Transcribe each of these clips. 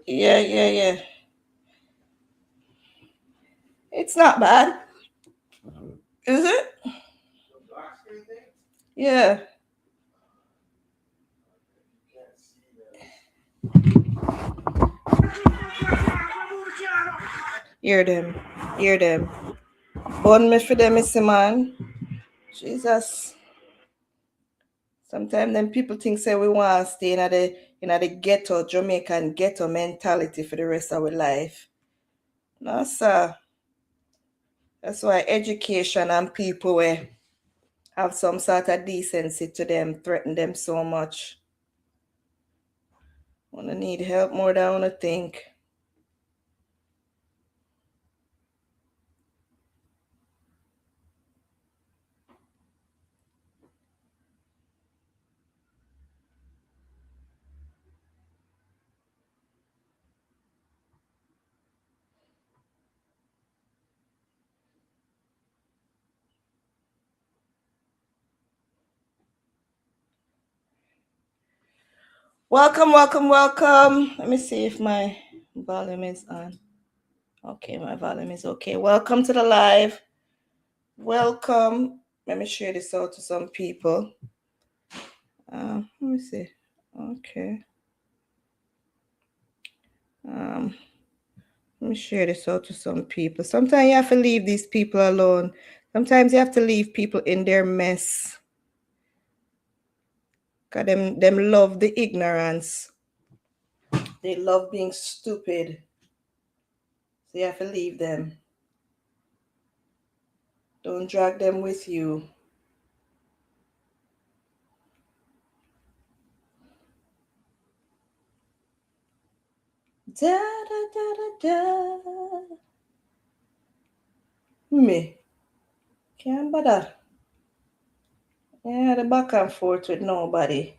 Yeah, yeah, yeah. It's not bad, is it? Yeah. Hear them. Hear them. Bun me for them, Missy man. Jesus. Sometimes them people think say we want to stay in the ghetto, Jamaican ghetto mentality for the rest of our life. No, sir. That's why education and people will have some sort of decency to them threaten them so much. Wanna need help more than I wanna think. Welcome, welcome, welcome. Let me see if my volume is on. Okay, my volume is okay. Welcome to the live. Welcome. Let me share this out to some people. Let me see. Okay. Let me share this out to some people. Sometimes you have to leave these people alone. Sometimes you have to leave people in their mess. Cause them love the ignorance. They love being stupid. So you have to leave them. Don't drag them with you. Da da da da da. Me. Can't bother. Yeah, the back and forth with nobody.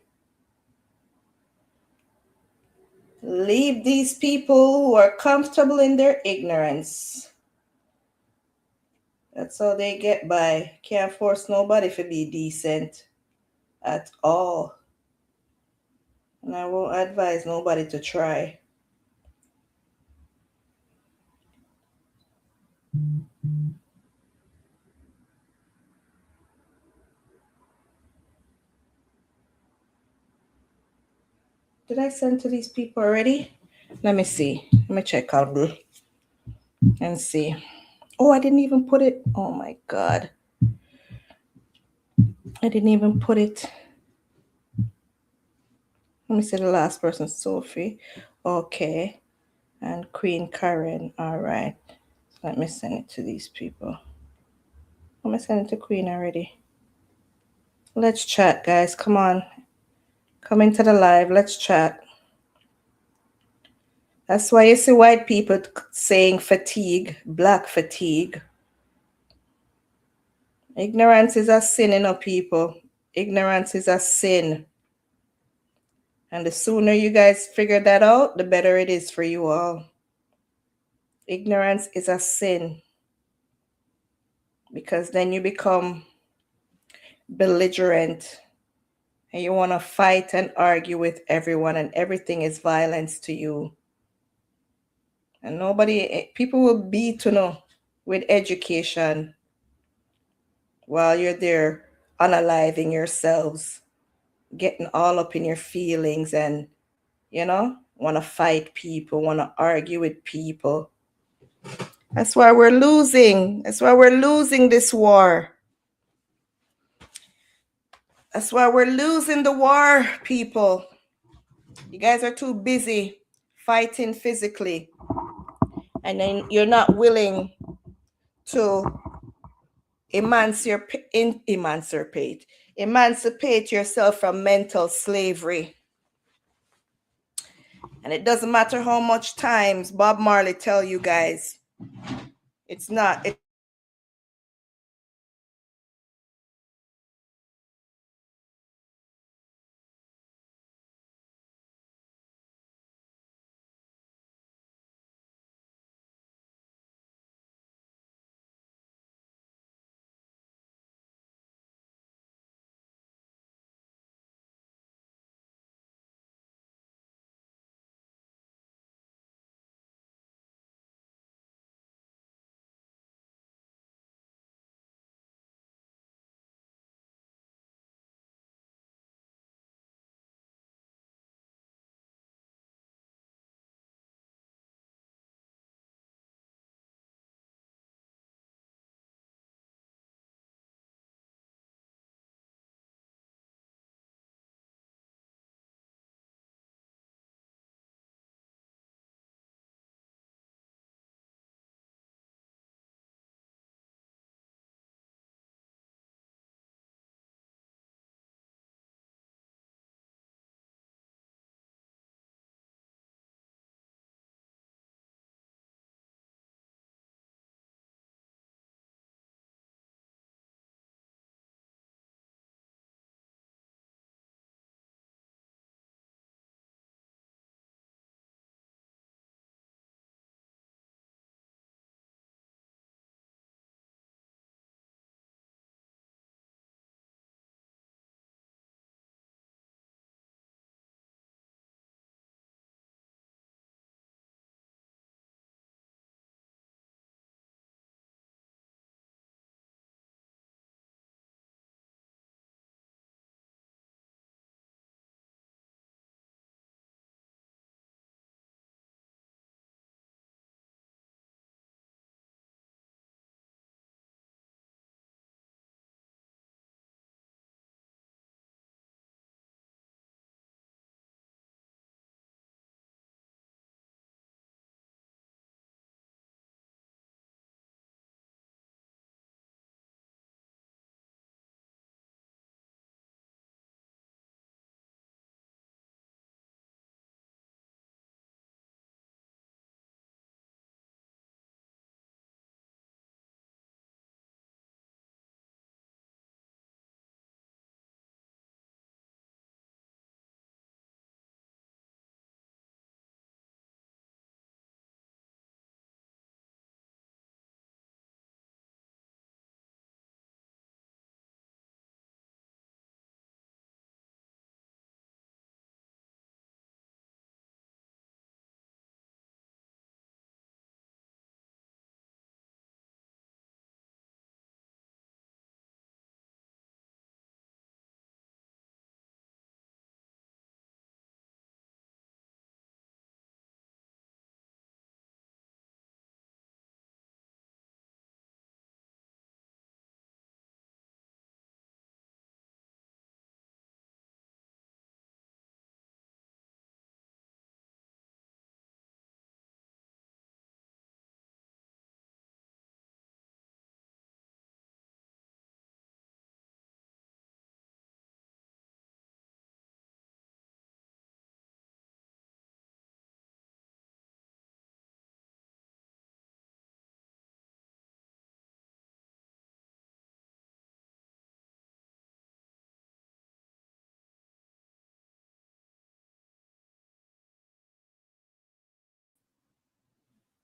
Leave these people who are comfortable in their ignorance. That's how they get by. Can't force nobody to be decent at all. And I won't advise nobody to try. Did I send to these people already? Let me see. Let me check out and see. Oh, I didn't even put it. Oh my God. I didn't even put it. Let me see the last person, Sophie. Okay. And Queen Karen. All right. Let me send it to these people. Let me send it to Queen already. Let's chat, guys. Come on. Come into the live. Let's chat. That's why you see white people saying fatigue, black fatigue. Ignorance is a sin, people. Ignorance is a sin. And the sooner you guys figure that out, the better it is for you all. Ignorance is a sin. Because then you become belligerent and you want to fight and argue with everyone, and everything is violence to you. And people will beat with education while you're there unaliving yourselves, getting all up in your feelings and, want to fight people, want to argue with people. That's why we're losing. That's why we're losing this war. That's why we're losing the war, people. You guys are too busy fighting physically. And then you're not willing to emancipate yourself from mental slavery. And it doesn't matter how much times Bob Marley tell you guys, it's not.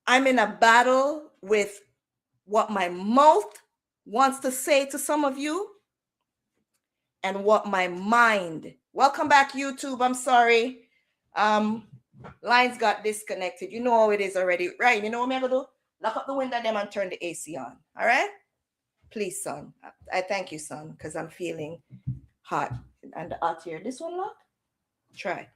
I'm in a battle with what my mouth wants to say to some of you and what my mind. Welcome back, YouTube. I'm sorry. Lines got disconnected. You know how it is already. Right, you know what I'm going to do? Lock up the window them and turn the AC on. All right? Please, son. I thank you, son, because I'm feeling hot. And the hot here. This one locked? Try.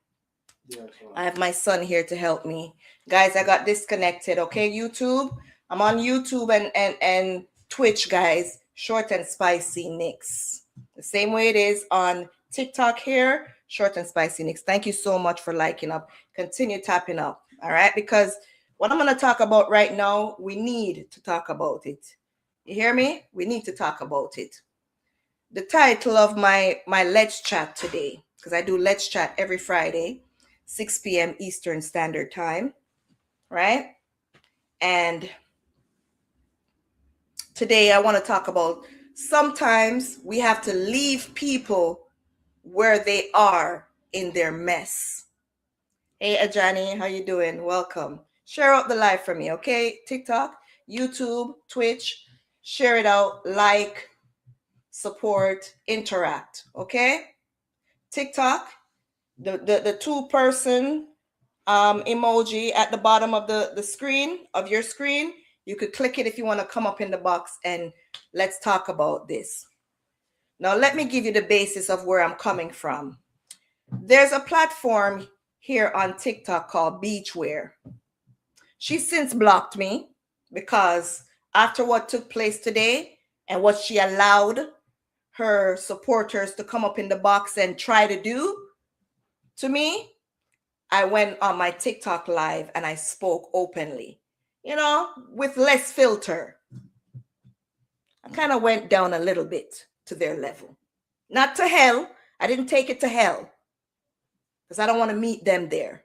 Yeah, I have my son here to help me. Guys, I got disconnected. Okay, YouTube? I'm on YouTube and Twitch, guys. ShortnSpicy Nikks. The same way it is on TikTok here. ShortnSpicy Nikks. Thank you so much for liking up. Continue tapping up. All right? Because what I'm going to talk about right now, we need to talk about it. You hear me? We need to talk about it. The title of my Let's Chat today, because I do Let's Chat every Friday, 6 p.m. Eastern Standard Time, right? And today I want to talk about sometimes we have to leave people where they are in their mess. Hey, Ajani, how you doing? Welcome. Share out the live for me, okay? TikTok, YouTube, Twitch, share it out, like, support, interact, okay? TikTok, the two-person emoji at the bottom of the screen, of your screen. You could click it if you want to come up in the box and let's talk about this. Now, let me give you the basis of where I'm coming from. There's a platform here on TikTok called Beachwear. She's since blocked me because after what took place today and what she allowed her supporters to come up in the box and try to do to me, I went on my TikTok live and I spoke openly, you know, with less filter. I kind of went down a little bit to their level. Not to hell. I didn't take it to hell because I don't want to meet them there.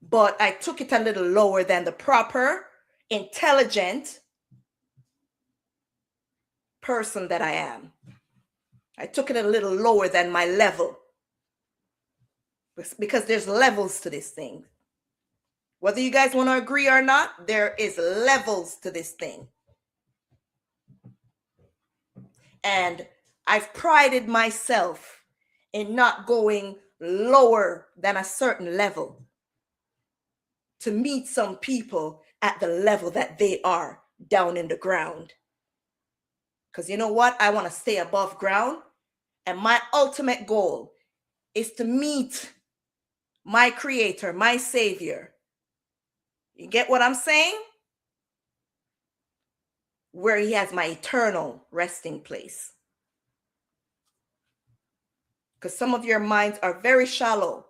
But I took it a little lower than the proper, intelligent person that I am. I took it a little lower than my level. Because there's levels to this thing. Whether you guys want to agree or not, there is levels to this thing. And I've prided myself in not going lower than a certain level to meet some people at the level that they are down in the ground. Because you know what? I want to stay above ground. And my ultimate goal is to meet my creator, my savior. You get what I'm saying? Where he has my eternal resting place. Because some of your minds are very shallow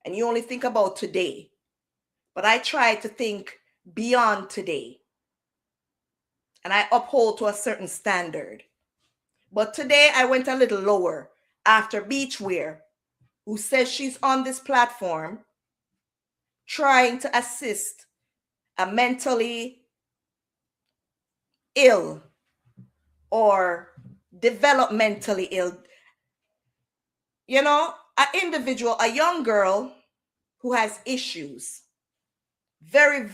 and you only think about today. But I try to think beyond today. And I uphold to a certain standard. But today I went a little lower after Beachwear, who says she's on this platform trying to assist a mentally ill or developmentally ill, you know, an individual, a young girl who has issues, very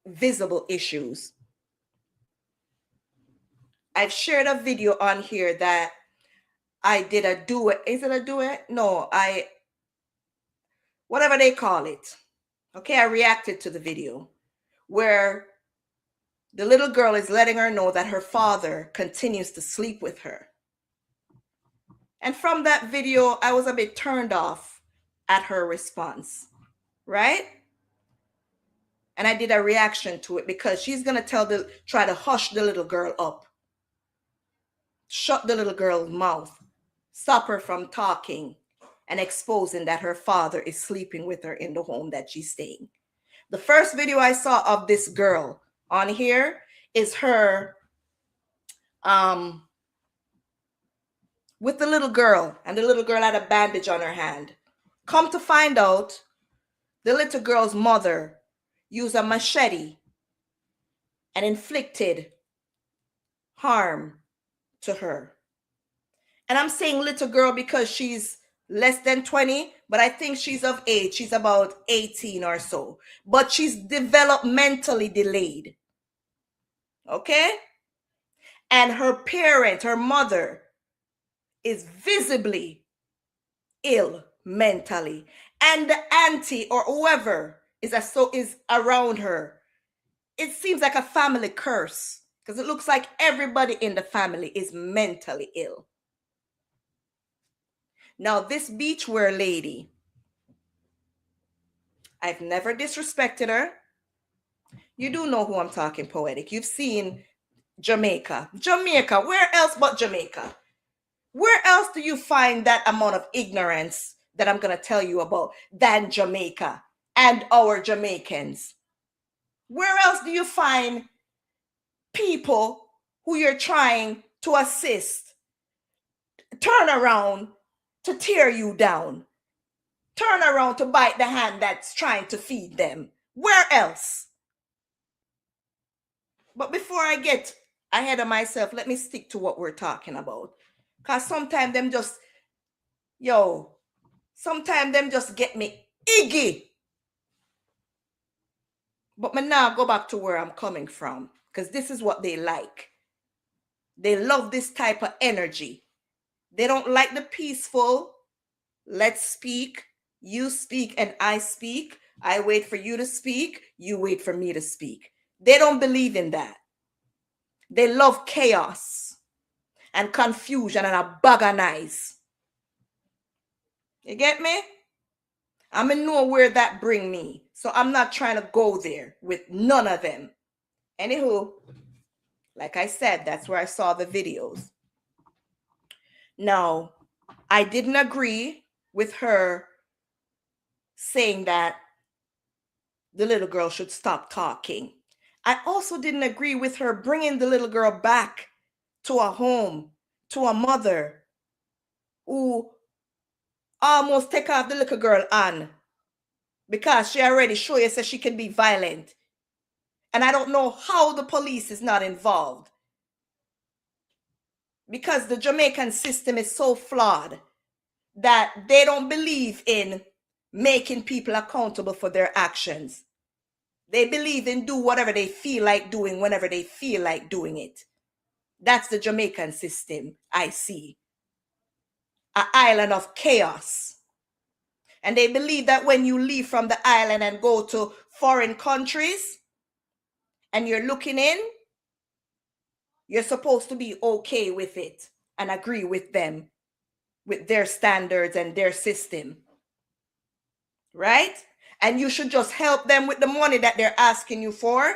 visible issues. I've shared a video on here that I did a duet. Is it a duet? No, whatever they call it. Okay, I reacted to the video where the little girl is letting her know that her father continues to sleep with her. And from that video, I was a bit turned off at her response, right? And I did a reaction to it because she's going to try to hush the little girl up. Shut the little girl's mouth. Stop her from talking and exposing that her father is sleeping with her in the home that she's staying. The first video I saw of this girl on here is her with the little girl, and the little girl had a bandage on her hand. Come to find out, the little girl's mother used a machete and inflicted harm to her. And I'm saying little girl because she's less than 20, but I think she's of age. She's about 18 or so. But she's developmentally delayed. Okay? And her parent, her mother, is visibly ill mentally. And the auntie or whoever is around her, it seems like a family curse, because it looks like everybody in the family is mentally ill. Now, this beachwear lady, I've never disrespected her. You do know who I'm talking, Poetic. You've seen Jamaica. Jamaica, where else but Jamaica? Where else do you find that amount of ignorance that I'm going to tell you about than Jamaica and our Jamaicans? Where else do you find people who you're trying to assist turn around to tear you down? Turn around to bite the hand that's trying to feed them? Where else? But before I get ahead of myself, let me stick to what we're talking about. Because sometimes them just get me iggy. But me now go back to where I'm coming from, because this is what they like. They love this type of energy. They don't like the peaceful, let's speak, you speak and I speak. I wait for you to speak, you wait for me to speak. They don't believe in that. They love chaos and confusion and a bag of nice. You get me? I'm going to know where that bring me. So I'm not trying to go there with none of them. Anywho, like I said, that's where I saw the videos. Now, I didn't agree with her saying that the little girl should stop talking. I also didn't agree with her bringing the little girl back to a home, to a mother who almost take off the little girl on because she already showed you that she can be violent. And I don't know how the police is not involved, because the Jamaican system is so flawed that they don't believe in making people accountable for their actions. They believe in do whatever they feel like doing whenever they feel like doing it. That's the Jamaican system I see. An island of chaos. And they believe that when you leave from the island and go to foreign countries and you're looking in, you're supposed to be okay with it and agree with them, with their standards and their system. Right? And you should just help them with the money that they're asking you for.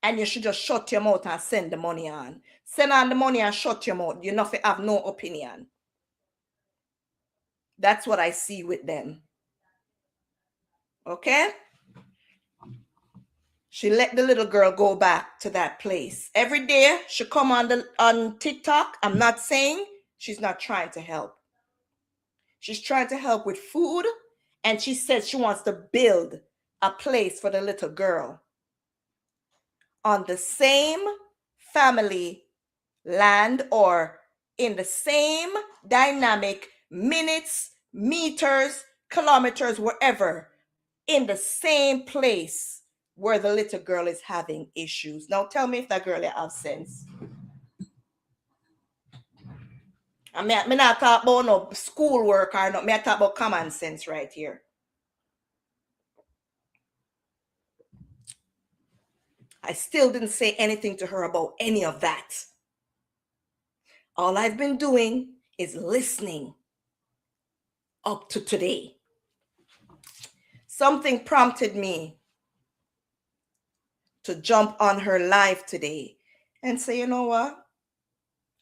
And you should just shut your mouth and send the money on. Send on the money and shut your mouth. You not have no opinion. That's what I see with them. Okay? She let the little girl go back to that place. Every day she come on TikTok. I'm not saying she's not trying to help. She's trying to help with food. And she says she wants to build a place for the little girl on the same family land or in the same dynamic minutes, meters, kilometers, wherever, in the same place where the little girl is having issues. Now tell me if that girl has sense. I mean, not talk about no schoolwork or not. I talk about common sense right here. I still didn't say anything to her about any of that. All I've been doing is listening up to today. Something prompted me to jump on her live today and say, you know what?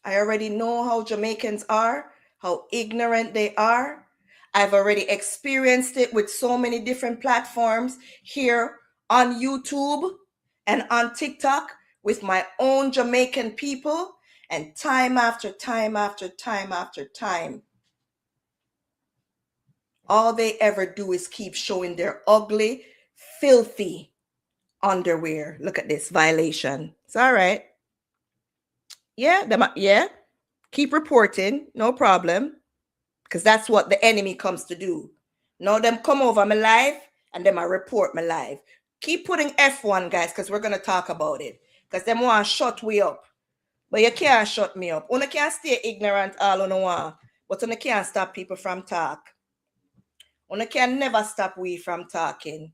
I already know how Jamaicans are, how ignorant they are. I've already experienced it with so many different platforms here on YouTube and on TikTok with my own Jamaican people. And time after time after time after time, all they ever do is keep showing their ugly, filthy underwear. Look at this violation. It's all right. Yeah, keep reporting. No problem. Because that's what the enemy comes to do. Now them come over my life and them I report my life. Keep putting F1, guys, because we're going to talk about it. Because them want to shut we up. But you can't shut me up. Una can't stay ignorant all on one. But una can't stop people from talk. Una can never stop we from talking.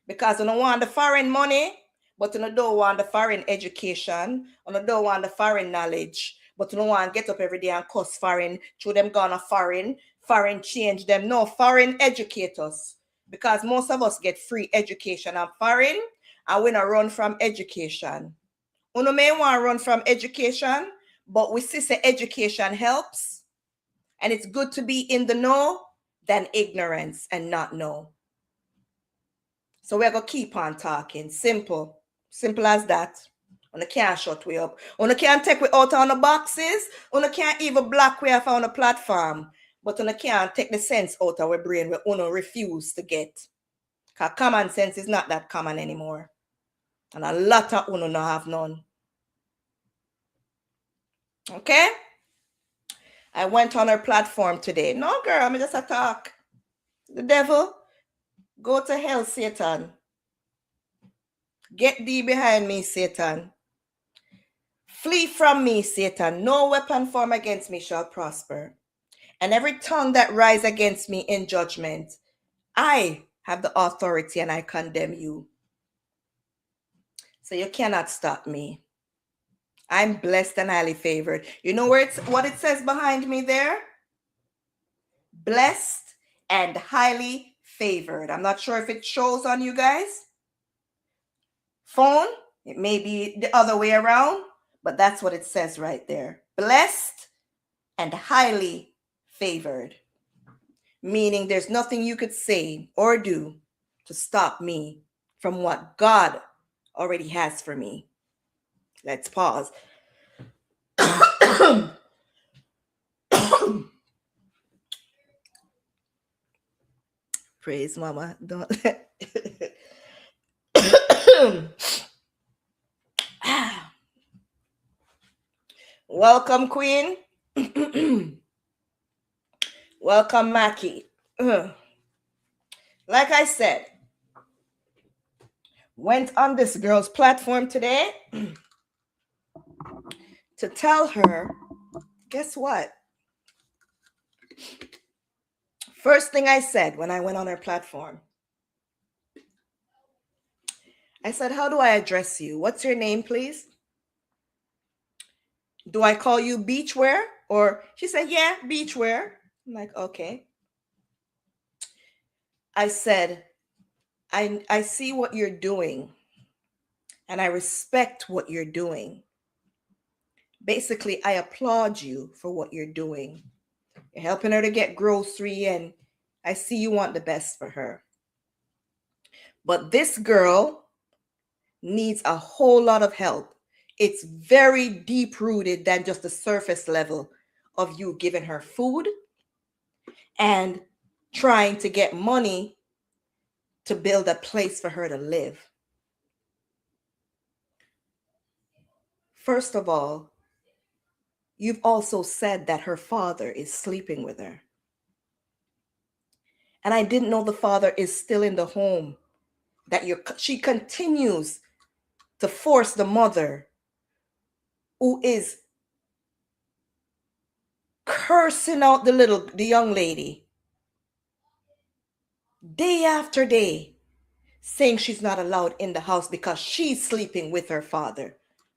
Because una want the foreign money, but una don't want the foreign education. Una don't want the foreign knowledge. But una want to get up every day and cuss foreign. Through them gonna foreign change them. No, foreign educate us. Because most of us get free education and foreign, and we not run from education. Una may want to run from education, but we see say education helps, and it's good to be in the know than ignorance and not know. So we're going to keep on talking. Simple. Simple as that. Una can't shut we up. Una can't take we out on the boxes. Una can't even block we off on the platform. But una can't take the sense out of our brain where una refuse to get. Because common sense is not that common anymore. And a lot of una no have none. Okay? I went on her platform today. No, girl, I'm just a talk. The devil, go to hell, Satan. Get thee behind me, Satan. Flee from me, Satan. No weapon formed against me shall prosper. And every tongue that rise against me in judgment, I have the authority and I condemn you. So you cannot stop me. I'm blessed and highly favored. You know what it says behind me there? Blessed and highly favored. I'm not sure if it shows on you guys. Phone, it may be the other way around, but that's what it says right there. Blessed and highly favored. Meaning there's nothing you could say or do to stop me from what God already has for me. Let's pause. Praise Mama. Don't Welcome, Queen. Welcome, Mackie. Like I said, went on this girl's platform today to tell her, guess what? First thing I said when I went on her platform, I said, how do I address you? What's your name, please? Do I call you Beachwear? Or she said, yeah, Beachwear. I'm like, okay. I said, I see what you're doing and I respect what you're doing. Basically, I applaud you for what you're doing. You're helping her to get grocery and I see you want the best for her. But this girl needs a whole lot of help. It's very deep rooted than just the surface level of you giving her food and trying to get money to build a place for her to live. First of all, you've also said that her father is sleeping with her. And I didn't know the father is still in the home, that she continues to force the mother, who is cursing out the young lady day after day, saying she's not allowed in the house because she's sleeping with her father.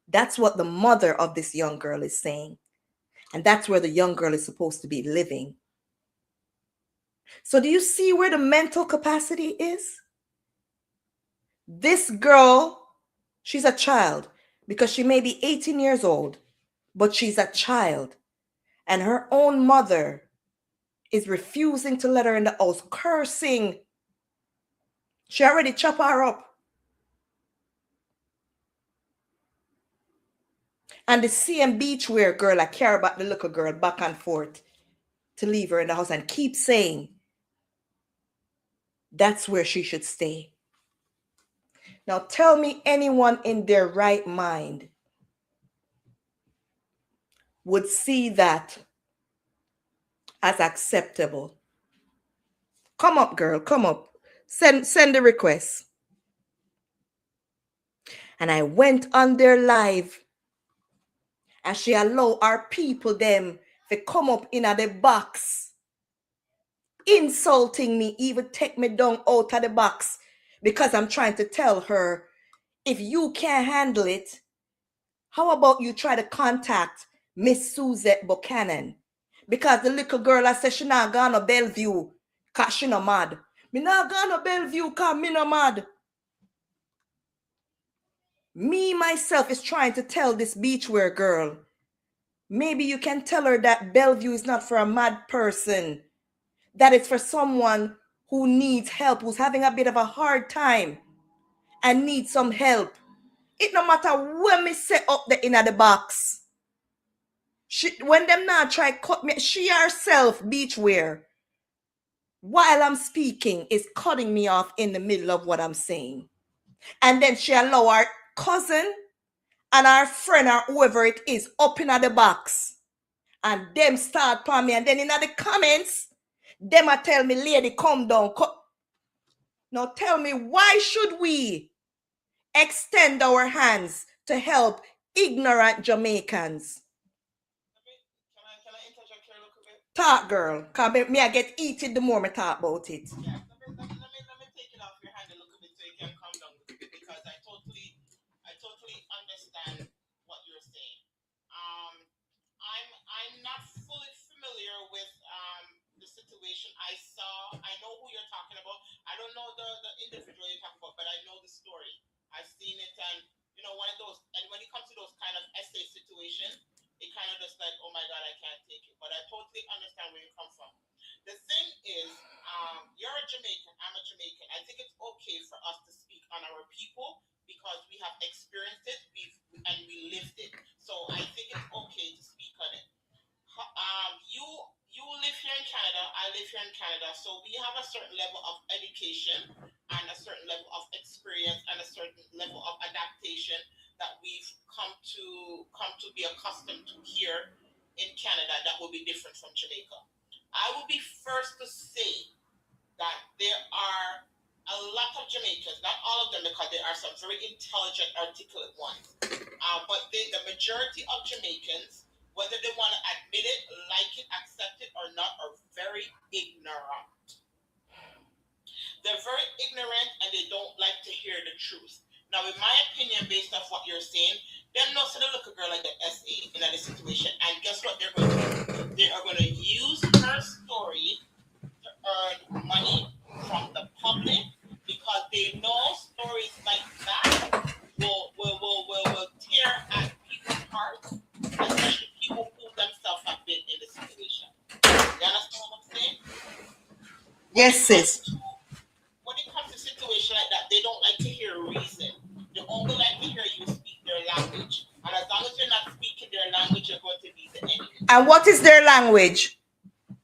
That's what the mother of this young girl is saying. And that's where the young girl is supposed to be living. So do you see where the mental capacity is? This girl, she's a child because she may be 18 years old, but she's a child. And her own mother is refusing to let her in the house, cursing. She already chopped her up. And the same Beachwear girl, I care about the little girl back and forth to leave her in the house and keep saying that's where she should stay. Now tell me anyone in their right mind would see that as acceptable. Come up, girl, come up. Send the request. And I went on their live, and she allow our people them to come up in the box, insulting me, even take me down out of the box, because I'm trying to tell her, if you can't handle it, how about you try to contact Miss Suzette Buchanan? Because the little girl, I said she not gone to Bellevue because she no mad. Me not gone to Bellevue because me no mad. Me, myself, is trying to tell this beachwear girl, maybe you can tell her that Bellevue is not for a mad person. That it's for someone who needs help, who's having a bit of a hard time and needs some help. It no matter when me set up the in the box. When them now try cut me, she herself, beachwear, while I'm speaking, is cutting me off in the middle of what I'm saying. And then she allow our cousin and our friend or whoever it is up in the box. And them start upon me. And then in the comments, them a tell me, lady, come down. Now tell me, why should we extend our hands to help ignorant Jamaicans? Can I interject here a little bit? Talk, girl. Because me I get heated the more I talk about it. Yeah, let me take it off your hand a little bit so you can calm down a little bit, because I totally understand what you're saying. I'm not fully familiar with the situation. I know who you're talking about. I don't know the individual you're talking about, but I know the story. I've seen it, and one of those. And when it comes to those kind of essay situations, it kind of just like, oh my God, I can't take it. But I totally understand where you come from. The thing is, you're a Jamaican, I'm a Jamaican. I think it's okay for us to speak on our people because we have experienced it, we lived it. So I think it's okay to speak on it. You live here in Canada, I live here in Canada, so we have a certain level of education and a certain level of experience and a certain level of adaptation that we've come to be accustomed to here in Canada that will be different from Jamaica. I will be first to say that there are a lot of Jamaicans, not all of them, because there are some very intelligent, articulate ones, but the majority of Jamaicans, whether they want to admit it, like it, accept it or not, are very ignorant. They're very ignorant and they don't like to hear the truth. Now, in my opinion, based off what you're saying, them not going to look a girl like an SA in that situation. And guess what they're going to do? They are going to use her story to earn money from the public, because they know stories like that will tear at people's hearts, especially people who themselves have been in the situation. You understand what I'm saying? Yes, sis. When it comes to situations like that, they don't like to hear reason. They only like to hear you speak their language. And as long as you're not speaking their language, you're going to be the enemy. And what is their language?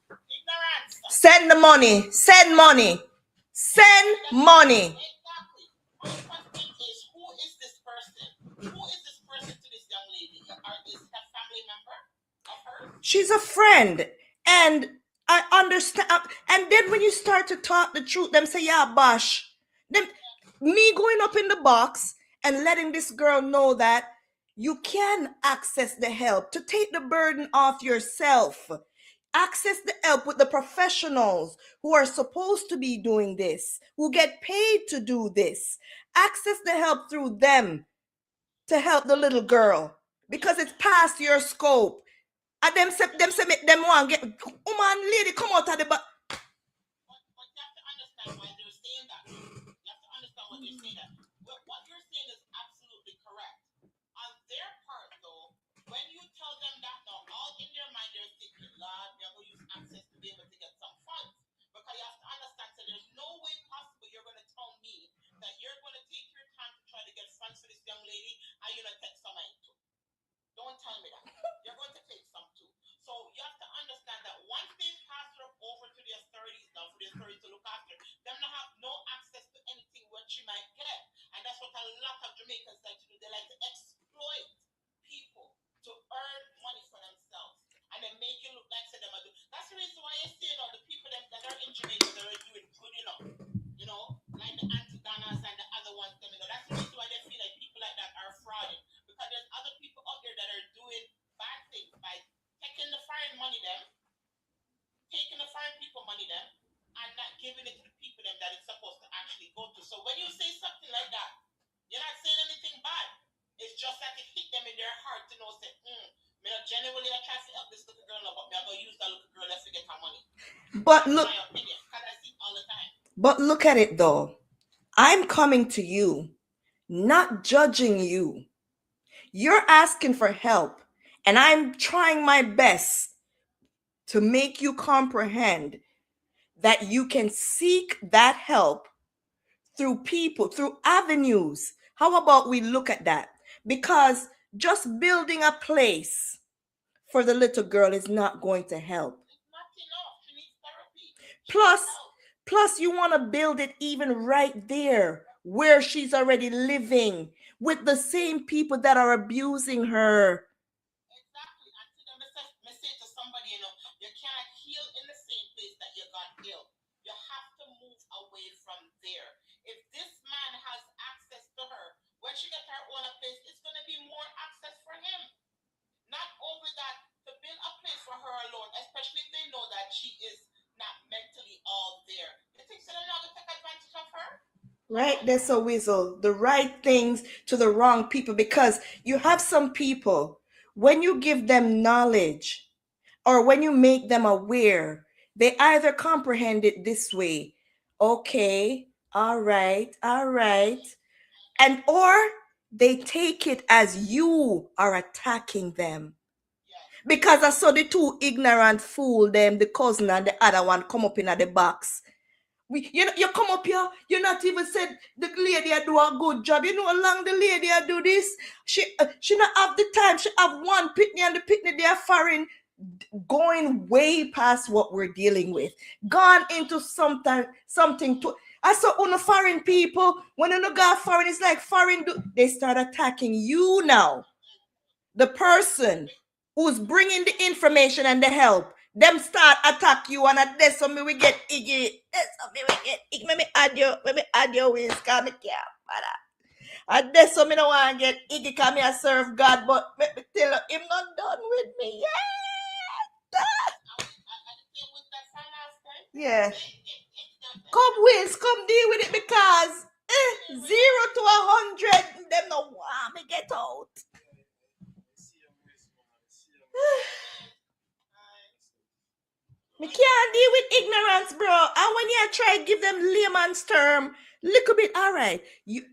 Ignorance. Send the money. Send money. Send money. Exactly. My question is, who is this person? Who is this person to this young lady? Is it a family member of hers? She's a friend. And I understand. And then when you start to talk the truth, them say, yeah, bosh. Them, me going up in the box and letting this girl know that you can access the help, to take the burden off yourself. Access the help with the professionals who are supposed to be doing this, who get paid to do this. Access the help through them to help the little girl, because it's past your scope. And them say make them want get woman lady come out of the But you have to understand why they're saying that. You have to understand why they're saying that. What you're saying is absolutely correct. On their part, though, when you tell them that, now all in their mind they're thinking, Lord, they're going to use access to be able to get some funds. Because you have to understand, so there's no way possible you're going to tell me that you're going to take your time to try to get funds for this young lady and you're going to take some money too. Don't tell me that. You're going to take some too. So you have to understand that once they pass her over to the that it's supposed to actually go to. So when you say something like that, you're not saying anything bad. It's just that it hit them in their heart to know, say, me not genuinely I try to help this little girl, but me I go use that little girl to get her money. But That's look, my opinion, because I see it all the time. but look at it though. I'm coming to you, not judging you. You're asking for help, and I'm trying my best to make you comprehend that you can seek that help through people, through avenues. How about we look at that? Because just building a place for the little girl is not going to help. It's not enough. She needs therapy. Plus, you want to build it even right there where she's already living with the same people that are abusing her. Exactly. And to them, I say to somebody, you cannot heal in the same place that you got ill. You have to move away from there. If this man has access to her, when she gets her own place, it's going to be more access for him. Not only that, to build a place for her alone, especially if they know that she is not mentally all there. You think they're not going to take advantage of her? Right, that's a weasel. The right things to the wrong people, because you have some people, when you give them knowledge or when you make them aware, they either comprehend it this way, okay, all right, and or they take it as you are attacking them. Because I saw the two ignorant fool them, the cousin and the other one, come up in the box. You come up here, you not even said the lady I do a good job. You know how long the lady I do this? She not have the time. She have one pitney, and the pitney they are foreign, going way past what we're dealing with. Gone into something to. I saw on the foreign people, when you go foreign, it's like foreign, they start attacking you now. The person who's bringing the information and the help, them start attack you, and at this so me we get iggy. That's so me we get iggy. Let me add your ways, cause me can't. At this so me don't want to get iggy, cause me I serve God, but let me tell you, him not done with me yet. Yeah. Come Wiz, come deal with it, because 0 to 100, them no want me get out. Me can't deal with ignorance, bro. And when you try to give them layman's term, little bit, all right.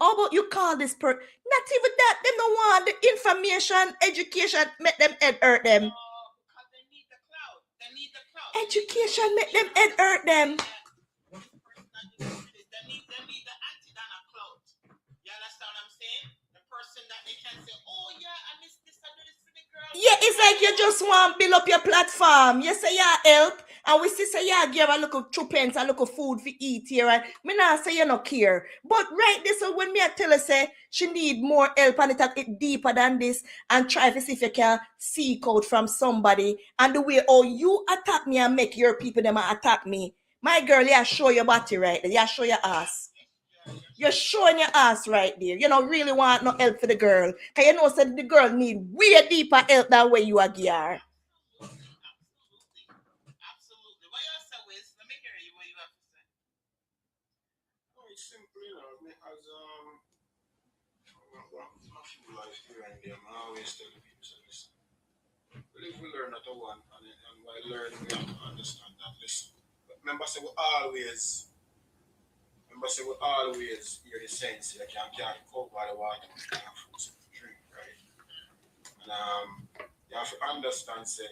How about you call this not even that. Them don't want the information, education, make them head hurt them. Because they need the cloud. They need the cloud. Education make them head hurt them. They need the anti-Dana cloud. You understand what I'm saying? The person that they can say, oh yeah, I missed this, I do this for the girl. Yeah, it's like you just want to build up your platform. You say you help, and we say you give a little 2 pence, a little food for eat here, and me not say you no care. But right this, so when me I tell her say she need more help and it deeper than this, and try to see if you can seek out from somebody, and the way you attack me and make your people them attack me. My girl, you show your body right there. You show your ass. You're showing your ass right there. You don't really want no help for the girl. Because you know said the girl need way deeper help than where you are gear. Absolutely. What you say, Wiz? Let me hear you. What you have to say? Oh, it's simple, as a few life here and there, I always tell people this. But if we learn at one, and by learning, we have to understand that. Listen, remember, say we always hear the sense that you can't cover the water with the food to drink, right? And you have to understand, say,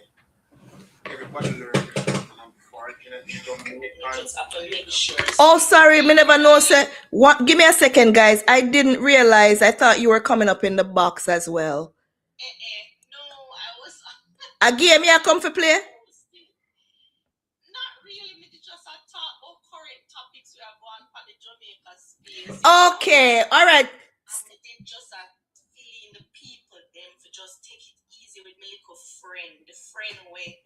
everybody learn, and before you just have to make sure. Oh, sorry, me never know. Say, what? Give me a second, guys. I didn't realize. I thought you were coming up in the box as well. No, I was. Again, me I come for play. Not really. Me just a talk about current topics we are going for the Jamaica space. Okay, all right. And we did just feeling the people them to just take it easy with my little friend. The friend way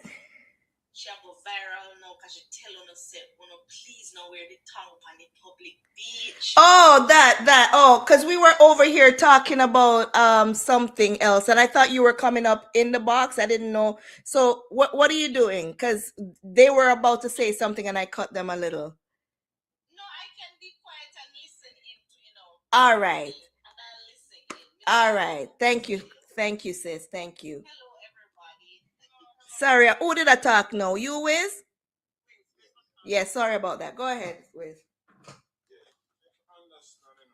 she go viral now because she tell on herself, please now wear the tongue on the public beach. Oh, because we were over here talking about something else, and I thought you were coming up in the box. I didn't know. So what are you doing? Because they were about to say something, and I cut them a little. No, I can All right. All right. Thank you. Thank you, sis. Thank you. Sorry, who did I talk now? You, Wiz? Yeah, sorry about that. Go ahead, Wiz. Yeah, understand,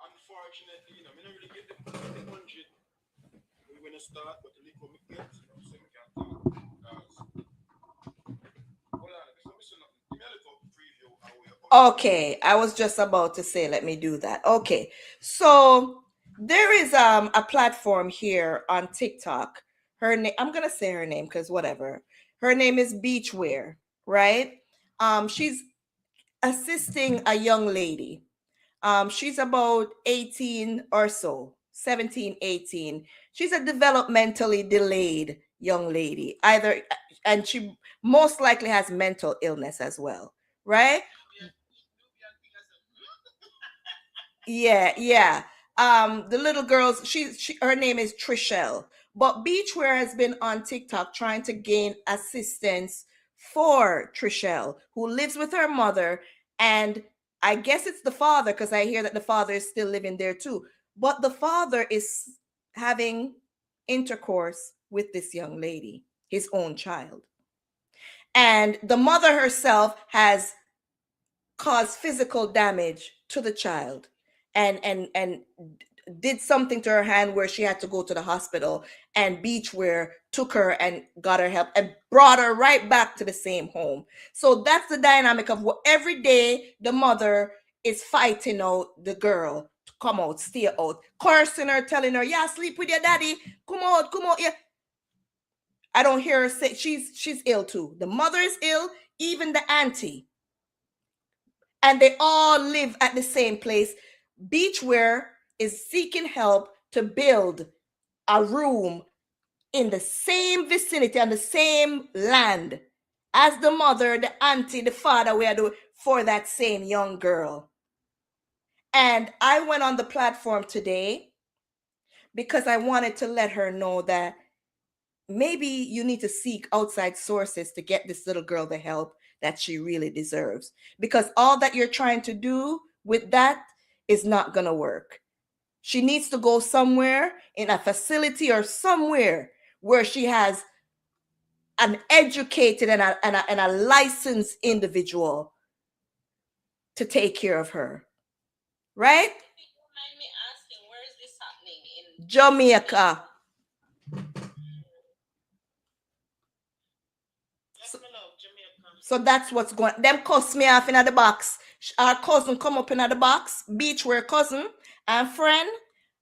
unfortunately, me not really get the 100 when I start, but the little me get, so me can talk. Because, hold on, this one, listen, give me a little preview how we are going. Okay, I was just about to say, let me do that. Okay, so there is a platform here on TikTok. Her name, I'm gonna say her name because whatever. Her name is Beachwear, right? She's assisting a young lady. She's about 18 or so, 17, 18. She's a developmentally delayed young lady, either, and she most likely has mental illness as well, right? Yeah, yeah. The little girls, her name is Trishelle. But Beachwear has been on TikTok trying to gain assistance for Trishelle, who lives with her mother, and I guess it's the father, because I hear that the father is still living there too. But the father is having intercourse with this young lady, his own child. And the mother herself has caused physical damage to the child, and did something to her hand where she had to go to the hospital, and Beachwear took her and got her help and brought her right back to the same home. So that's the dynamic of what every day the mother is fighting out the girl to come out, stay out, cursing her, telling her, yeah, sleep with your daddy, come out, yeah. I don't hear her say she's ill too. The mother is ill, even the auntie, and they all live at the same place. Beachwear is seeking help to build a room in the same vicinity on the same land as the mother, the auntie, the father were doing for that same young girl. And I went on the platform today because I wanted to let her know that maybe you need to seek outside sources to get this little girl the help that she really deserves. Because all that you're trying to do with that is not going to work. She needs to go somewhere in a facility or somewhere where she has an educated and a licensed individual to take care of her. Right? Mind me asking, where is this happening in Jamaica. Yes, my love, Jamaica. So that's what's going. Them cuss me off in the box. Our cousin come up in the box. Beachwear cousin and friend,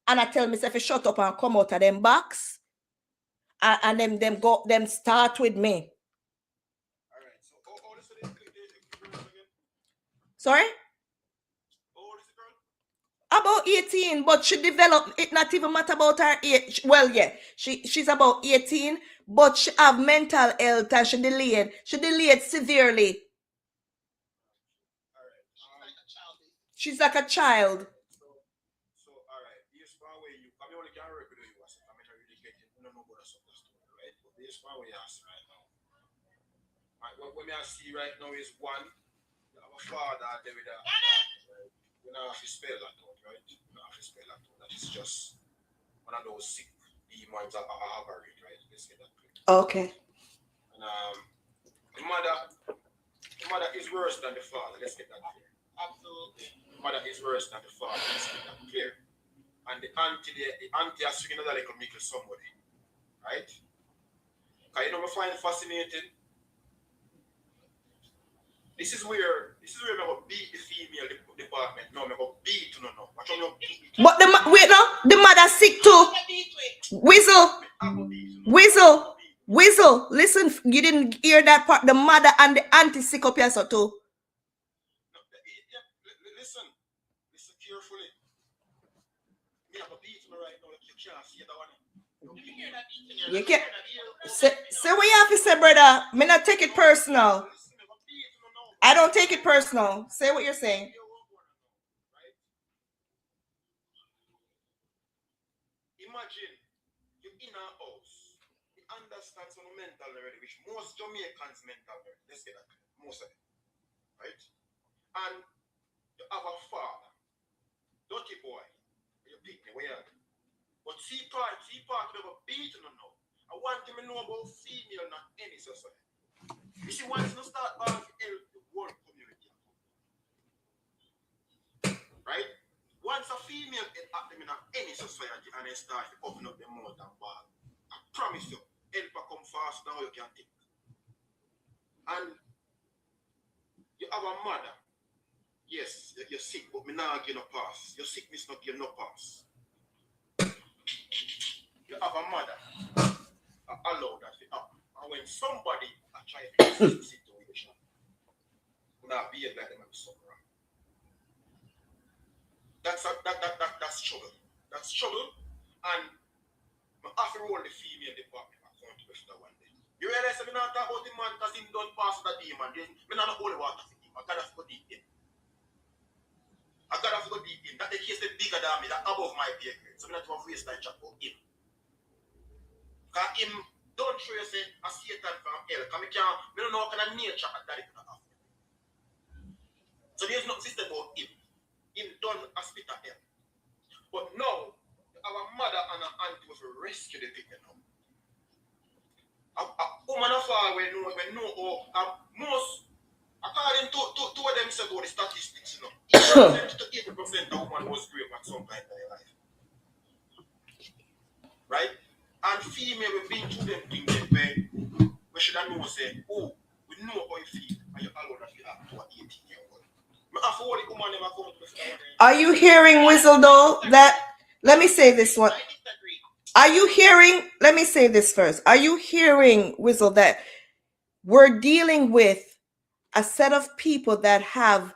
and I tell myself to shut up and come out of them box. And them start with me. All right, so how old is the girl again? Sorry? How old is the girl? About 18, but she developed it not even matter about her age. Well, yeah, she's about 18, but she have mental health and she delayed severely. All right. She's like a child. She's like a child. So all right, this far where you come only can work with you. I mean, I really get it. We don't know about the story, right? But this far where you ask right now. Right, what me I see right now is one, you have a father there with a right? We don't have to spell that out, right? We don't have to spell that out. That is just one of those sick demons are aberrant, right? Let's get that clear. Okay. And the mother is worse than the father. Let's get that clear. Absolutely. The mother is worse than the father. Let's get that clear. And the auntie has swinging another little mickle somebody, right? Because you know, I find it fascinating. This is where we go beat the female department. No, we go beat no. Watch out, you beat. But wait, no, the mother sick too. Whistle. Listen, you didn't hear that part. The mother and the auntie sick up here so too. No, listen carefully. Me have a beat right now. You can't see that one. You can't say what you have to say, brother. Me not take it personal. I don't take it personal. Say what you're saying. Imagine you're in a house. You understand some mental already, which most Jamaicans mental already. Let's get that clear. Most of it. Right? And you have a father. see part of a beating or no. I want him to know about female, not any society. You see, once you start balling for help the whole community. Right? Once a female is active in any society and they start to open up their mouth and ball, I promise you, help will come fast now you can think. And you have a mother. Yes, you're sick, but me not give no pass. Your sickness not give no pass. You have a mother. Allow that to happen. And when somebody try to fix the situation, you not be like them and suffer. That's trouble. That's trouble. And I have to roll the female department account to that one day. You realize I'm not talking about the man because he don't pass the demon. I'm not holy water for him. I gotta go deep in. That the case is bigger than me, that above my pay grade. So I'm not going to waste time chat about him. Because him don't show you say a Satan from hell. Because I don't know what kind of nature that it have. So there's no system about him. Him done a spit at hell. But now, our mother and our auntie was to rescue the thing now. A woman of all we know most, according to what them said about the statistics, 70 to 80% of women was raped at some point in their life. Right? And female, we've been through them things where we should have known, say, oh, we know how you feel, and you allow that you have to an 18-year-old. Are you hearing, Whistle, though, that, let me say this one. Are you hearing, let me say this first. Are you hearing, Whistle, that we're dealing with a set of people that have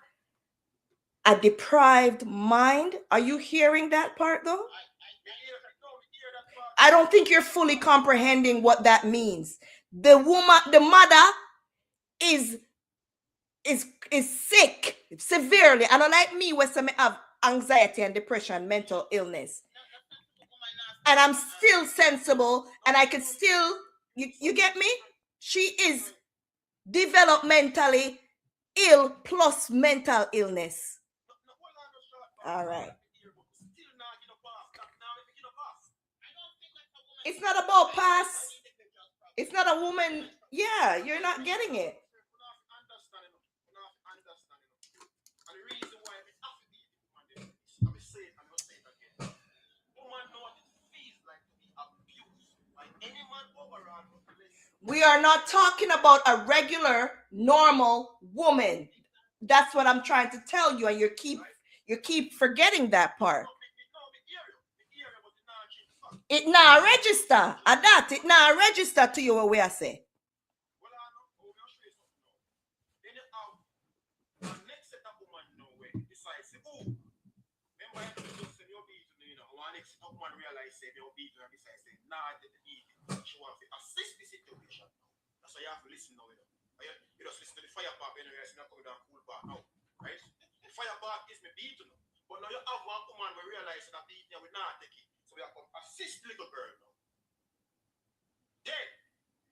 a deprived mind? Are you hearing that part, though? I don't think you're fully comprehending what that means. The mother is sick severely. And unlike me, where some have anxiety and depression, mental illness. And I'm still sensible and I can still, you get me? She is developmentally ill plus mental illness. All right. It's not about pass. It's not a woman. Yeah, you're not getting it. We are not talking about a regular, normal woman. That's what I'm trying to tell you, and you keep forgetting that part. It now register. At that, it now register to you what we are saying. She wants to assist the situation. That's why you have to listen now. You just listen to the fire park anyway. It's not coming down cool bar now, right? The fire park is me beating, but now you have one woman who realize that beating will not take it. So we have to assist the little girl now. Then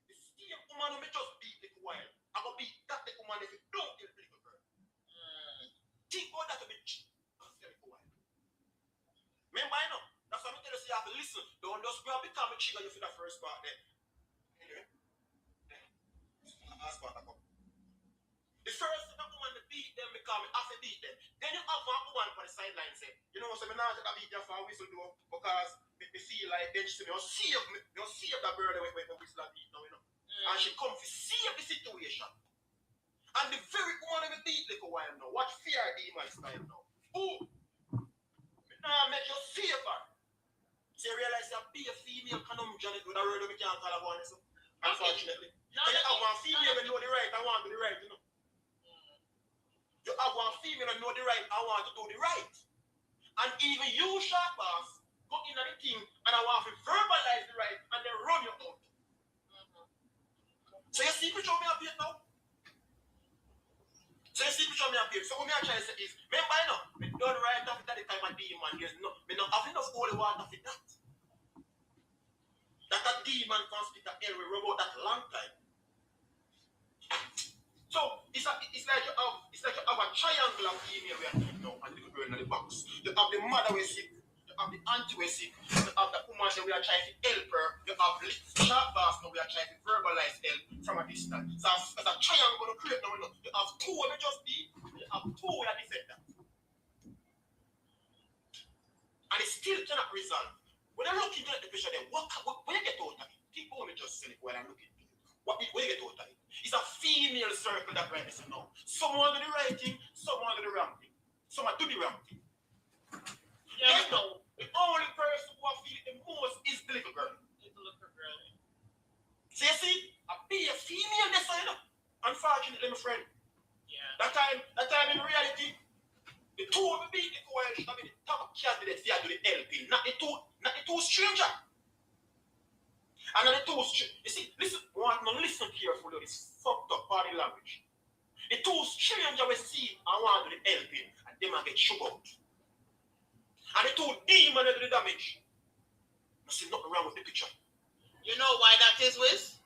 the same woman who may just beat the while, I go beat that the woman if you don't kill the little girl. Think about that to be remember, I know. That's what I'm telling you, you have to listen. Don't just grab the camera trigger you for the first part there. Anyway. Last part I come. The first thing that woman beat them because I have to beat them. Then you have one woman on the sideline say, you know, so I'm not going to beat them for a whistle door because me feel like then she say, you save that girl when whistle a beat now, you know. And she come to save the situation. And the very woman that beat like a while now, watch fear demon style now. Ooh! Make you safer. So you realize that be a female conundrum with a word we can't call upon it. Unfortunately. So you have one female and know the right, I want to do the right, you know. You have one female and know the right, I want to do the right. And even you, sharp boss, go in at the thing and I want to verbalize the right and then run you out. So you see which one me appear now? So you see which one me appear. So what me try to say is, remember I know, me done right after the time of demon, there's no, me not have enough holy water for that. That a demon can spit a hell will rub out that long time. So it's like you have a triangle of female we are doing now and little girl in the box. You have the mother we sick, you have the anti-sick, you have the woman that we are trying to help her, you have the sharp boss that we are trying to verbalize help from a distance. So as a triangle to create now, you have two when you just be, you have two when you defend that. And it still cannot resolve. When I look into the picture, then what when you get out of it, people only just say it when I look into it. When you get out of it, it's a female circle that right is now. Someone do the right thing, someone do the wrong thing. Someone do the wrong thing. Yeah, right now, the only person who I feel the most is the little girl. Little girl. So you see, be a female this side. Unfortunately, my friend. Yeah. That time in reality, the two of them beat the coalition. I mean, the top candidates here to the LP, not the two stranger. And then the two stranger. You see, listen carefully to this fucked up body language. The two stranger we see and want to the LP, and them get shook out. And the two demons do the damage. I see nothing wrong with the picture. You know why that is, Wiz?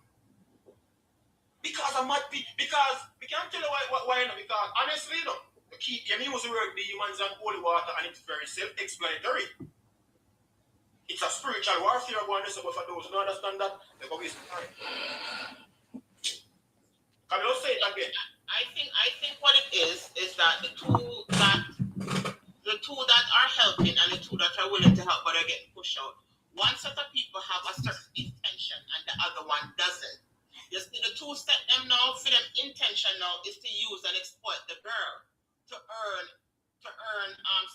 Because I might be, because we can't tell you why not. Because honestly, you know, the key, you use the word demons and holy water, and it's very self-explanatory. It's a spiritual warfare going on, so for those who don't understand that, they're going to waste time. Can you say it again? I think what it is that the two that are helping and the two that are willing to help but are getting pushed out. One set of people have a certain intention and the other one doesn't. You see, the two set them now for them intention now is to use and exploit the girl to earn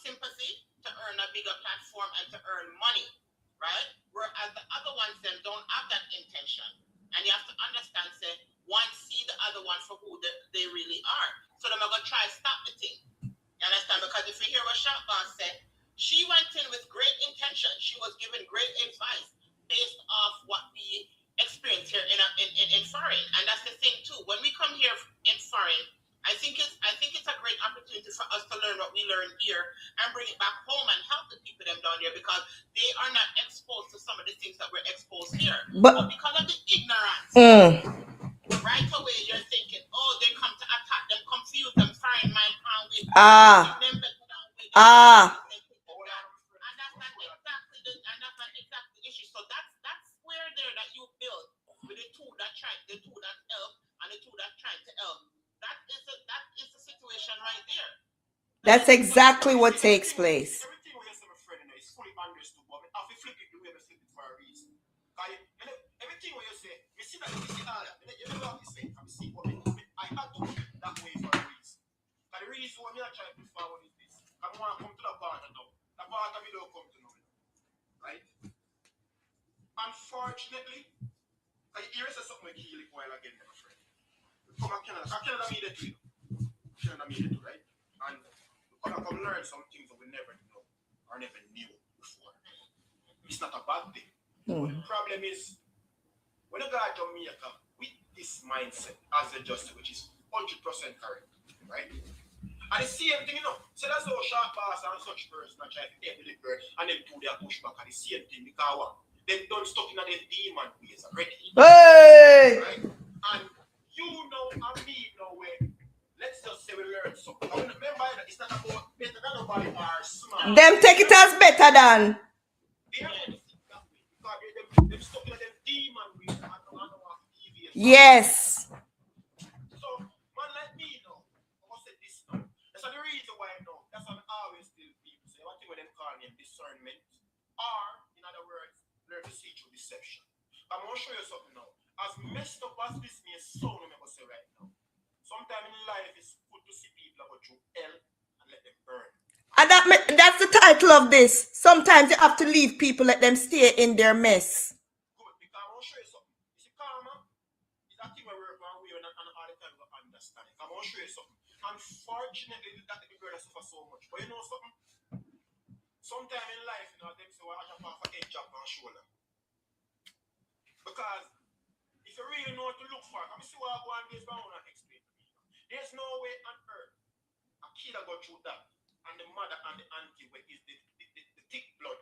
sympathy, to earn a bigger platform and to earn money, right? Whereas the other ones then don't have that intention. And you have to understand, say, one see the other one for who they really are. So they're going to try to stop the thing. You understand? Because if you hear what Shotgun said, she went in with great intention. She was given great advice based off what we experience here in foreign. And that's the thing too. When we come here in foreign, I think it's a great opportunity for us to learn what we learn here and bring it back home and help the people them down here because they are not exposed to some of the things that we're exposed here. But because of the ignorance, right away you're thinking, oh, they come to attack them, confuse them, foreign mind can't win. And that's not exactly the issue. So that's where there that you build with the two that help and the two that trying to help. That is the situation right there. That's exactly what takes place. Everything we say, my friend, is fully understood, but I have to flip it the way we flip it for a reason. Everything we say, we see that we see all that. You know what we say, I see what I had to flip that way for a reason. And the reason why I try to put forward is this. I want to come to the part of now. The part of me don't come to know. Right? Unfortunately, here is something we kill it while again, my friend. Come to Canada. Canada mean it too. Canada mean it too, right? And we're going to come learn some things that we never know or never knew before. It's not a bad thing. But the problem is, when you go to Jamaica with this mindset as a justice, which is 100% correct, right? And the same thing, you know, so that's how sharp boss and such person are trying to take the bird and then do their pushback and the same thing because what? They've done stuff in their demon ways already. Hey! Right? And you know and me know where, let's just say we learn something. I remember that it's not about better than nobody or smart. Them take it as better than. They are going to think that way because they're stuck in their demon ways and don't know how to deviate. Yes. So, man like me, you know, I must say this now. That's the reason why I know. That's why I always tell people. Say, one thing when they call me discernment, or, in other words, learn to see through deception. I'm going to show you something now. As messed up as this may sound, I'm going to say right now. Sometimes in life, it's good to see people go through hell and let them burn. And that's the title of this. Sometimes you have to leave people, let them stay in their mess. Good, because I'm going to show you something. You see, karma is a thing where we're going to and all the time we understand it. I'm going to show you something. Unfortunately, that the girl suffer so much. But you know something? Sometimes in life, you know, them say, well, I have to edge up and shoulder. Because if you really know what to look for, I'm see what I go and based on and explain to me. There's no way on earth a killer go through that and the mother and the auntie where is the thick blood.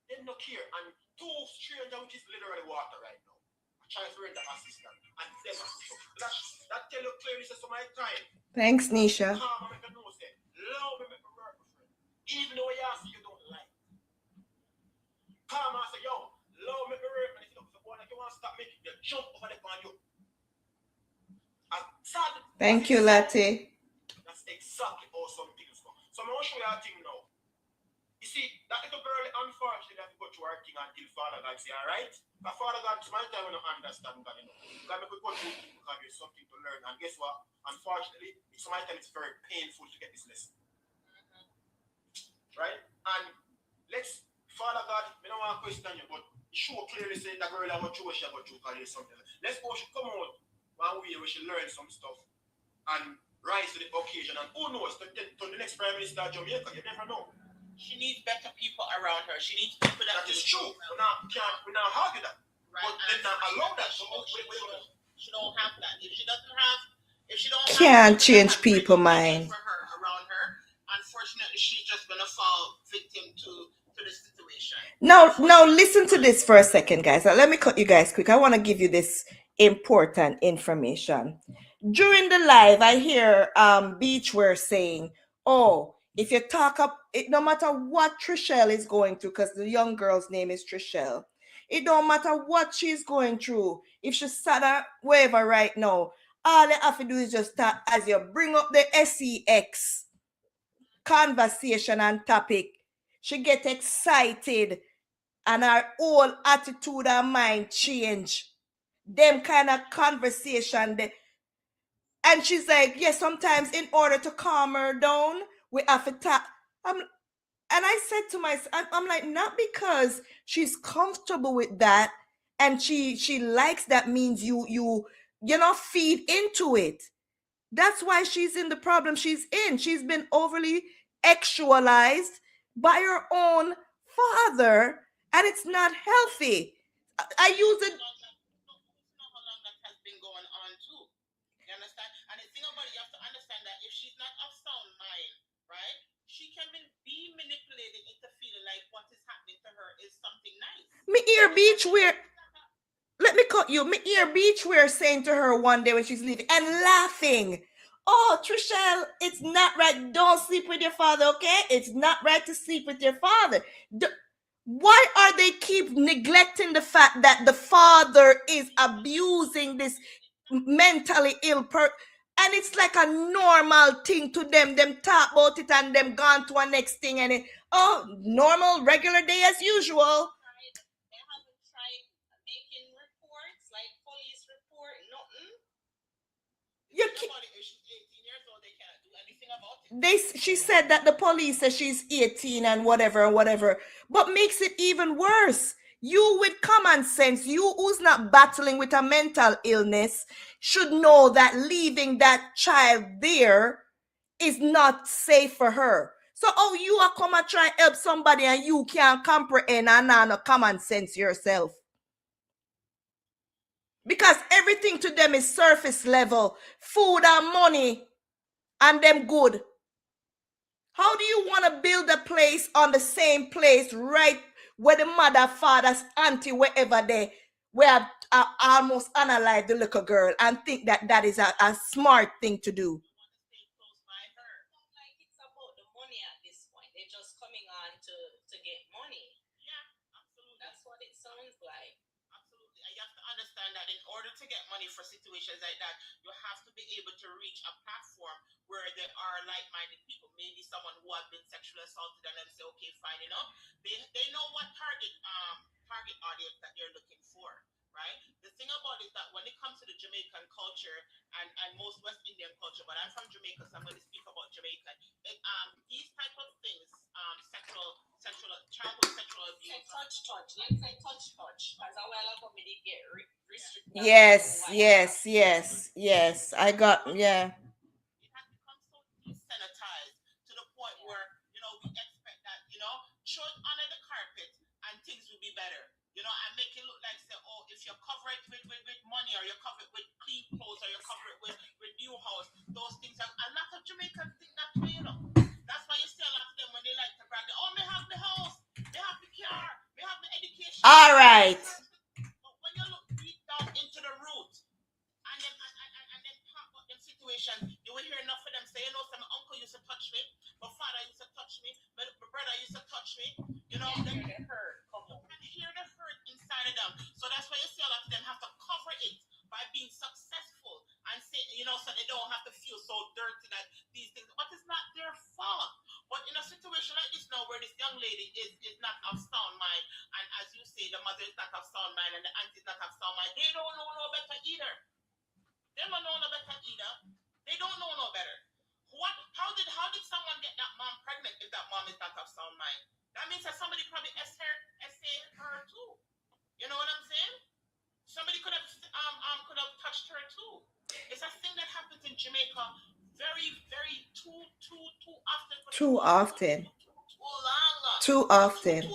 They don't care. And two strangers which is literally water right now. I try to render assistance and them that tell you clearly say so my time. Thanks, Nisha. Calm and make a know say, love me make me work with friend. Even though you ask you don't like. make you jump over the man you. Thank you, Latte. That's exactly how some things go. So I'm going to show you a thing now. You see, that little girl, unfortunately, have to go through her thing until Father God say, all right? But Father God, my time when I understand God, you know. God, make we go through things because there's something to learn. And guess what? Unfortunately, sometimes it's very painful to get this lesson. Right? And let's, Father God, I don't want to question you, but sure clearly say that girl I got through what she got through because there's something. Let's go, she come out one way where she learn some stuff and rise to the occasion. And who knows, to the next Prime Minister of Jamaica, you never know. She needs better people around her. She needs people that is true. We're not argue that. Right. But then not allow that. She don't have that. If she doesn't have, if she don't can't change people mind. For her around her, unfortunately, she's just gonna fall victim to the situation. Now listen to this for a second, guys. Let me cut you guys quick. I want to give you this important information. During the live, I hear Beachwear saying, "Oh, if you talk up, no matter what Trishelle is going through, because the young girl's name is Trishelle, it don't matter what she's going through. If she's sad or whatever right now, all they have to do is just talk as you bring up the sex conversation and topic. She get excited and her whole attitude and mind change. Them kind of conversation. And she's like, yeah, sometimes in order to calm her down, we have to talk. And I said to myself, I'm like, not because she's comfortable with that and she likes that means you know, feed into it. That's why she's in the problem she's in. She's been overly actualized by her own father, and it's not healthy. I use it. How long that has been going on too. You understand? And the thing about it, you have to understand that if she's not of sound mind, right, she can be manipulated into feeling like what is happening to her is something nice. Me ear Beachwear. Let me cut you. Me ear Beachwear saying to her one day when she's leaving and laughing. Oh, Trishelle, it's not right. Don't sleep with your father, okay? It's not right to sleep with your father. Why are they keep neglecting the fact that the father is abusing this mentally ill person? And it's like a normal thing to them. Them talk about it and them gone to a next thing and normal, regular day as usual. They haven't tried making reports, like police report, nothing. If she's 18 years old, they can't do anything about it. She said that the police says she's 18 and whatever. But makes it even worse. You with common sense, you who's not battling with a mental illness, should know that leaving that child there is not safe for her. So, you are come and try help somebody and you can't comprehend and not no common sense yourself. Because everything to them is surface level. Food and money and them good. How do you want to build a place on the same place right where the mother, father's auntie, wherever they were almost unalive the little girl and think that is a smart thing to do? Like it's about the money at this point. They're just coming on to get money. Yeah, absolutely. That's what it sounds like. Absolutely. And you have to understand that in order to get money for situations like that, you have to be able to reach a platform where there are like-minded people, maybe someone who has been sexually assaulted and then say, okay, fine, they know what target audience that they're looking for, right? The thing about it is that when it comes to the Jamaican culture and most West Indian culture, but I'm from Jamaica, so I'm going to speak about Jamaica. These type of things, childhood sexual abuse. Touch. Let's say touch. As a while ago, we did get restricted. Yes. I got, yeah. It has become so desanitized to the point where, we expect that, throw it under the carpet and things will be better. And make it look like, say, if you cover it with money or you cover it with clean clothes or you cover it with new house, those things are, a lot of Jamaicans think that way, That's why you see a lot of them when they like to brag, me have the house, me have the car, me have the education. All right. But when you look deep down into the root and then talk about them situations, you will hear enough of them say, my uncle used to touch me, my father used to touch me, my brother used to touch me, they hear the hurt inside of them. So that's why you see a lot of them have to is not of sound mind. And as you say, the mother is not of sound mind and the auntie is not of sound mind. They don't know no better either. They don't know no better either. They don't know no better. How did someone get that mom pregnant if that mom is not of sound mind? That means that somebody probably essayed her too. You know what I'm saying? Somebody could have touched her too. It's a thing that happens in Jamaica very, very too often. Too often. Too often. Too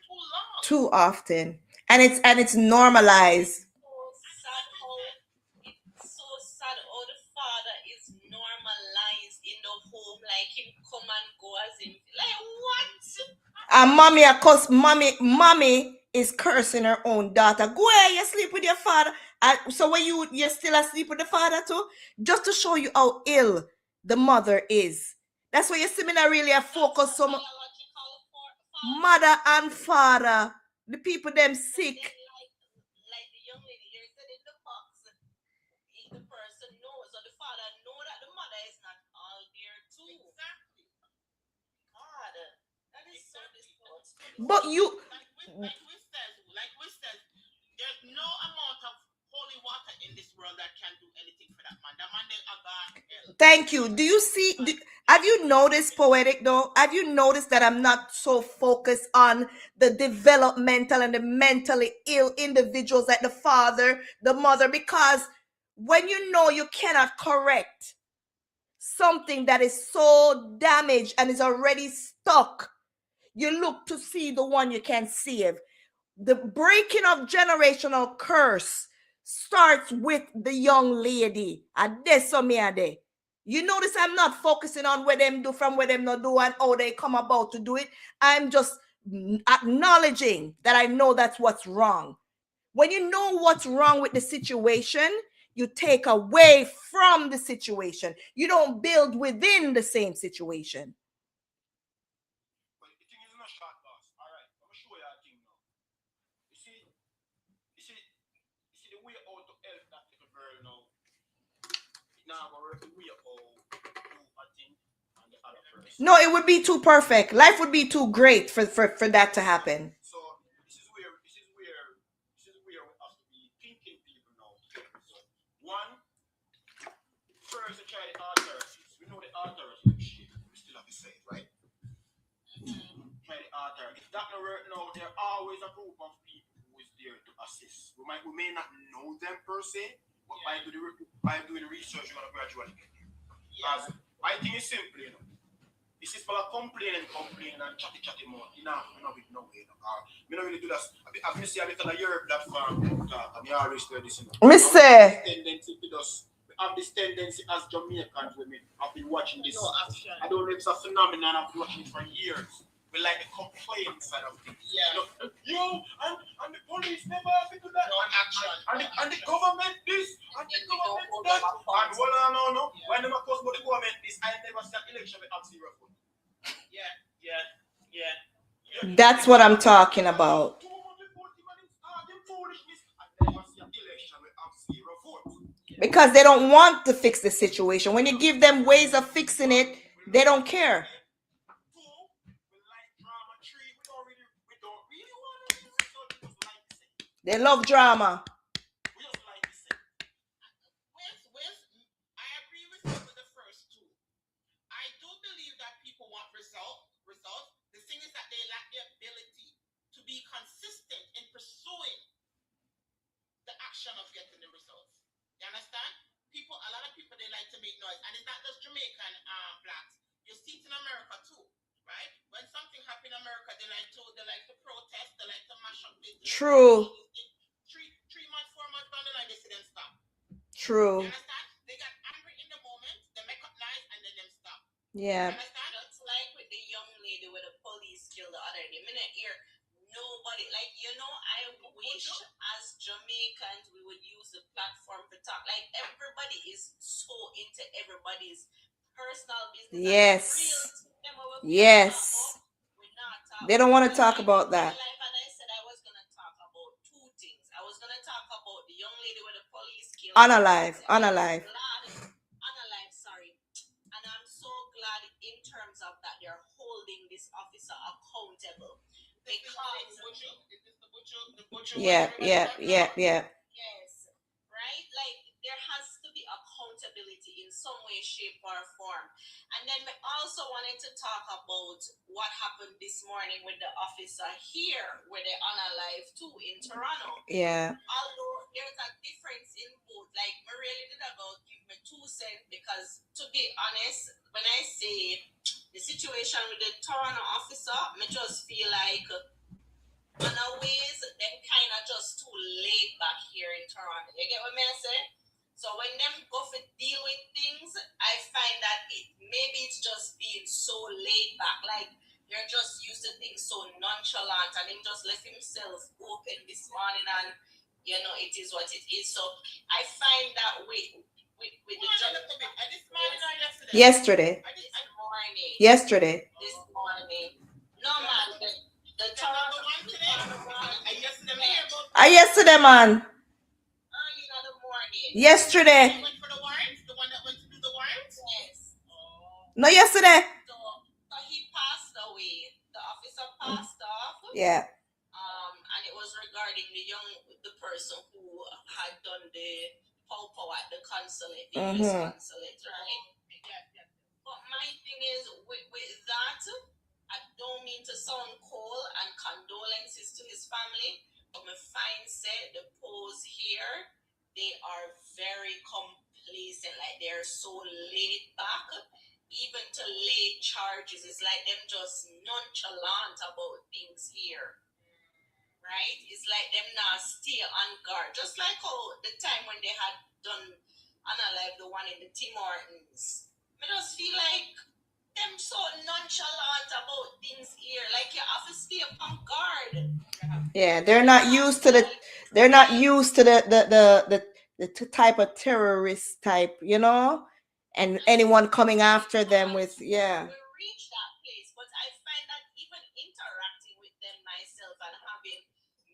long. Too often. And it's normalized. It's so sad how the father is normalized in the home, like him come and go as him. Like what? And mommy, of course, mommy is cursing her own daughter. Go ahead, you sleep with your father. So when you're still asleep with the father too, just to show you how ill the mother is. That's why you see me not really a focus on mother and father. The people them sick. Like the young lady here said in the box, the person knows or the father know that the mother is not all there too. Exactly. God, that is so disgusting. But you, like we said, there's no amount of holy water in this world that can do anything for that man. That man is a God. Thank you. Do you see? Have you noticed, Poetic, though? Have you noticed that I'm not so focused on the developmental and the mentally ill individuals like the father, the mother? Because when you know you cannot correct something that is so damaged and is already stuck, you look to see the one you can save. The breaking of generational curse starts with the young lady. You notice I'm not focusing on what them do from what them not do and how they come about to do it. I'm just acknowledging that I know that's what's wrong. When you know what's wrong with the situation, you take away from the situation. You don't build within the same situation. But the thing is not short, boss. Alright, I'm gonna show you a thing now. You see the way how to help that little girl now. Now we're the way how do a thing and the other person. No, it would be too perfect. Life would be too great for that to happen. So this is where we have to be thinking people now. So one, first to try the authorities. We know the authorities shit. We still have to say it, right? Try the authorities. If that don't work now, there are always a group of people who is there to assist. We may not know them per se, but by doing the research, you're gonna gradually get there. Because my thing is simple, you know. This is for a complain and chatty more. You know, with no way. We don't really do that. I've missed a little of your platform. And you always do this. Mr. Tendency to us. We have this tendency as Jamaicans when I've been watching this. No action. I don't know if it's a phenomenon. I've been watching it for years. We like the complaint side of things. Yeah. And the police never have to do that. No action. And the government this. And the government that. And no. Yeah. When them accuse about the government this, I never see an election with zero vote. Yeah. That's what I'm talking about. Because they don't want to fix the situation. When you give them ways of fixing it, they don't care. They love drama. I agree with you with the first two. I do believe that people want results. The thing is that they lack the ability to be consistent in pursuing the action of getting the results. You understand? A lot of people, they like to make noise. And it's not just Jamaican blacks. You see it in America too, right? When something happens in America, they like to protest, they like to mash up business. True. 3 months, 4 months down the line, they see them stop. True. You understand? They got angry in the moment, they make up nice, and then them stop. Yeah. You understand? It's like with the young lady with the police killed the other day. Minute here, nobody, like, I wish as Jamaicans we would use the platform to talk. Like, everybody is so into everybody's personal business. Yes. Yes. They don't want to talk about that. And I said I was going to talk about two things. I was going to talk about the young lady with the police killed. Unalive. Unalive, sorry. And I'm so glad in terms of that they're holding this officer accountable. Because the butcher. Yeah. yes, right? Like there has to be accountability in some way, shape, or form. And then we also wanted to talk about what happened this morning with the officer here, where they on live too in Toronto. Yeah. Although there's a difference in both. Like I really did about give me 2 cents because to be honest, when I say the situation with the Toronto officer, I just feel like on a ways, them kind of just too laid back here in Toronto. You get what I say? So when them go for deal with things, I find that maybe it's just being so laid back. Like you're just used to things so nonchalant, and him just left himself open this morning, and you know it is what it is. So I find that with the job This morning or yesterday? Yesterday. this morning. Yesterday. This morning. No man, the Toronto one today? Yesterday, man. early in the morning. Yesterday. The one for the warrants? The one that went to do the warrants? Yes. No, yesterday. So he passed away. The officer passed off. Yeah. And it was regarding the person who had done the popo at the consulate, the US consulate, right? Yeah. But my thing is with that, I don't mean to sound cold and condolences to his family, but my fine said the pose here, they are very complacent, like they're so laid back. Even to lay charges, it's like them just nonchalant about things here, right? It's like them not stay on guard, just like how the time when they had done Alive, the one in the Tim Hortons. I just feel like them so nonchalant about things here, like you have to stay on guard. Yeah, they're not used to the type of terrorist type, you know, and anyone coming after them with We reach that place, but I find that even interacting with them myself and having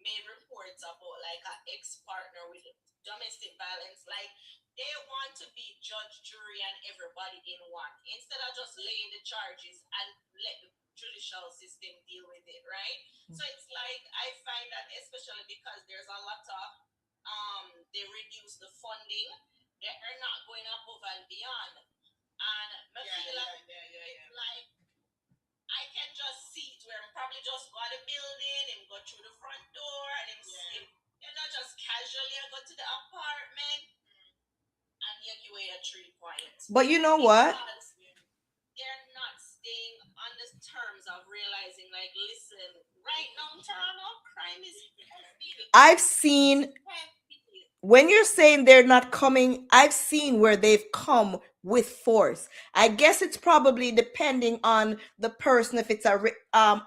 made reports about like an ex-partner with domestic violence, like they want to be judge, jury, and everybody in one instead of just laying the charges and let the judicial system deal with it, right? So it's like I find that especially because there's a lot of they reduce the funding, they are not going above and beyond, and I feel like I can just see it where I'm probably just go to the building and go through the front door and you know just casually go to the apartment and you give away a 3 points. But you know what? They're not staying on the terms of realizing, like, listen, right now, Toronto, crime is. I've seen, when you're saying they're not coming, I've seen where they've come with force. I guess it's probably depending on the person if it's a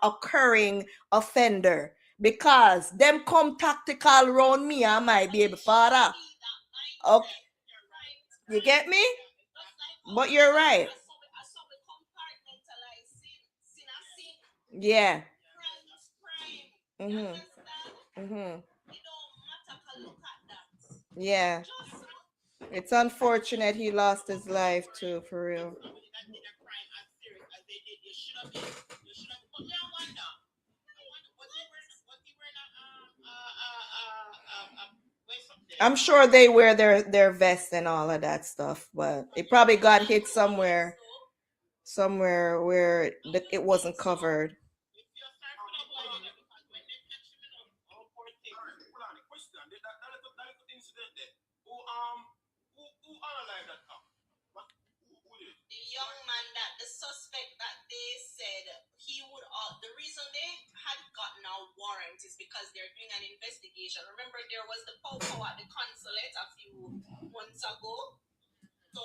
occurring offender. Because them come tactical around me, I might be able to father. Okay. You get me? But you're right. Yeah. Yeah. It's unfortunate he lost his life too, for real. I'm sure they wear their vests and all of that stuff, but it probably got hit somewhere where it wasn't covered. The young man that the suspect that they said he would the reason they had gotten a warrant is because they're doing an investigation. Remember there was the popo at the consulate a few months ago. So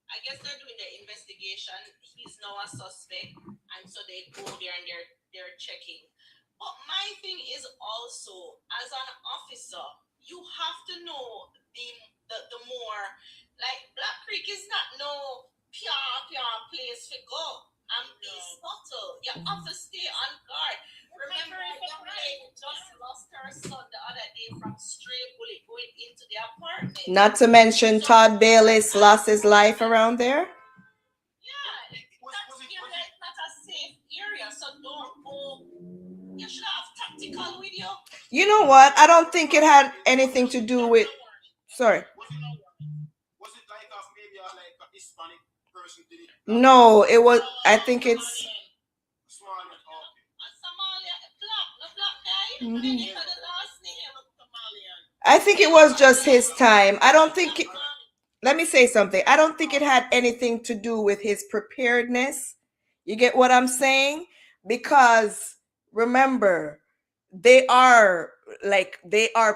I guess they're doing the investigation. He's now a suspect, and so they go there and they're checking. But my thing is also, as an officer, you have to know the more, like Black Creek is not no pure place to go and be subtle. You have to stay on guard. Remember, a young lady just lost her son the other day from stray bullet going into the apartment. Not to mention Todd Bayless lost his life around there. Yeah, that area is not a safe area. So You know what? I don't think it had anything to do with. Sorry. Was it like maybe like a Hispanic person did it? No, it was. I think it's. Small. Somalia, black, the black guy. Mhm. Then you had the last name. I think it was just his time. I don't think. Let me say something. I don't think it had anything to do with his preparedness. You get what I'm saying? Because remember, they are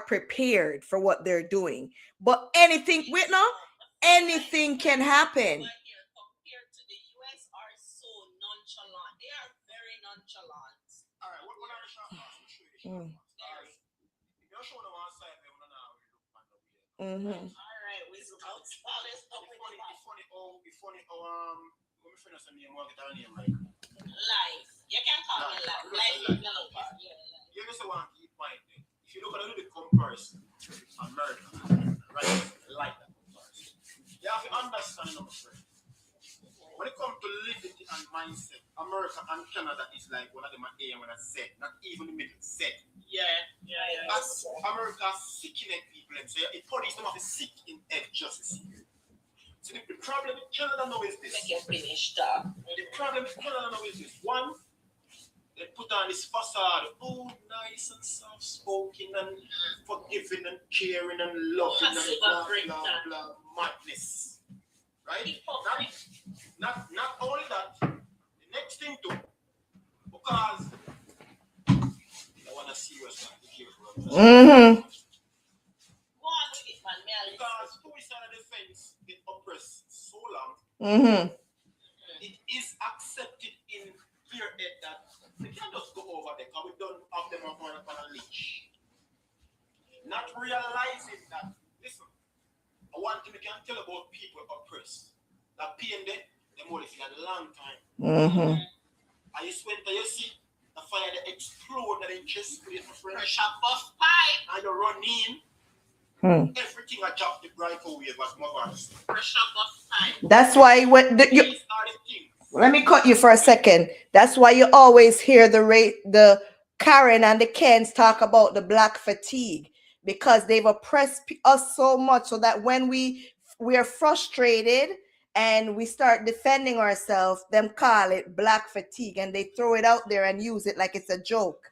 prepared for what they're doing. But anything, wait now, anything can happen. Compared to the US are so nonchalant. They are very nonchalant. All right, what are the short parts? We'll show you the short parts. You're showing them on side, they want to know how you look on the way. All right, we out all this stuff with the funny, let me finish the name, what get our name right? Life. You can call me life. Life developer. Yeah. You just want to keep mind. If you look at the comparison, America, right, like that comparison. You have to understand, my friend. When it comes to liberty and mindset, America and Canada is like one of them A and one of Z, not even the middle, Z. Yeah. That's America sicking at people and say, the police don't have to sick in head justice. So the problem with Canada now is this. Make you finish that. The problem with Canada now is this. One, they put on this facade, nice and soft-spoken and forgiving and caring and loving and blah, madness. Right? Not only that, the next thing too, because I want to see what's not careful. Because suicide and defense get oppressed so long, it is accepted in clear head that they can't just go over there because we don't have them on a leash. Not realizing that, listen, one thing we can tell about people oppressed, that pain there, they more if you had a long time. And you went to you see the fire that explode that they just create a pressure buff pipe and you run in. Everything I drop the bright away was more pressure buff pipe. That's why let me cut you for a second. That's why you always hear the Karen and the Kens talk about the black fatigue, because they've oppressed us so much so that when we are frustrated and we start defending ourselves, them call it black fatigue and they throw it out there and use it like it's a joke.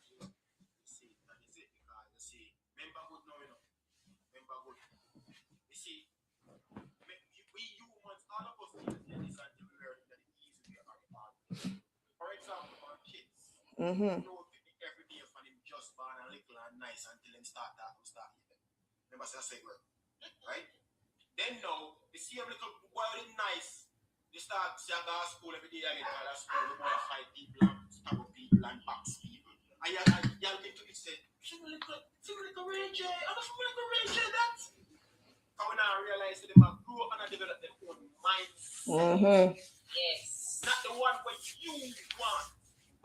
You know, every day for him just born and little and nice until him start. Remember, I say word, right? Then now, you see a little boy really nice. They start to go to school every day again. Go to school, they want to fight people, stab people, and box people. And you get to it, say, "See me little Ray J. I'm not little Ray J. That." And when I realize that they might grow up and develop their own minds. Yes. Not the one where you want.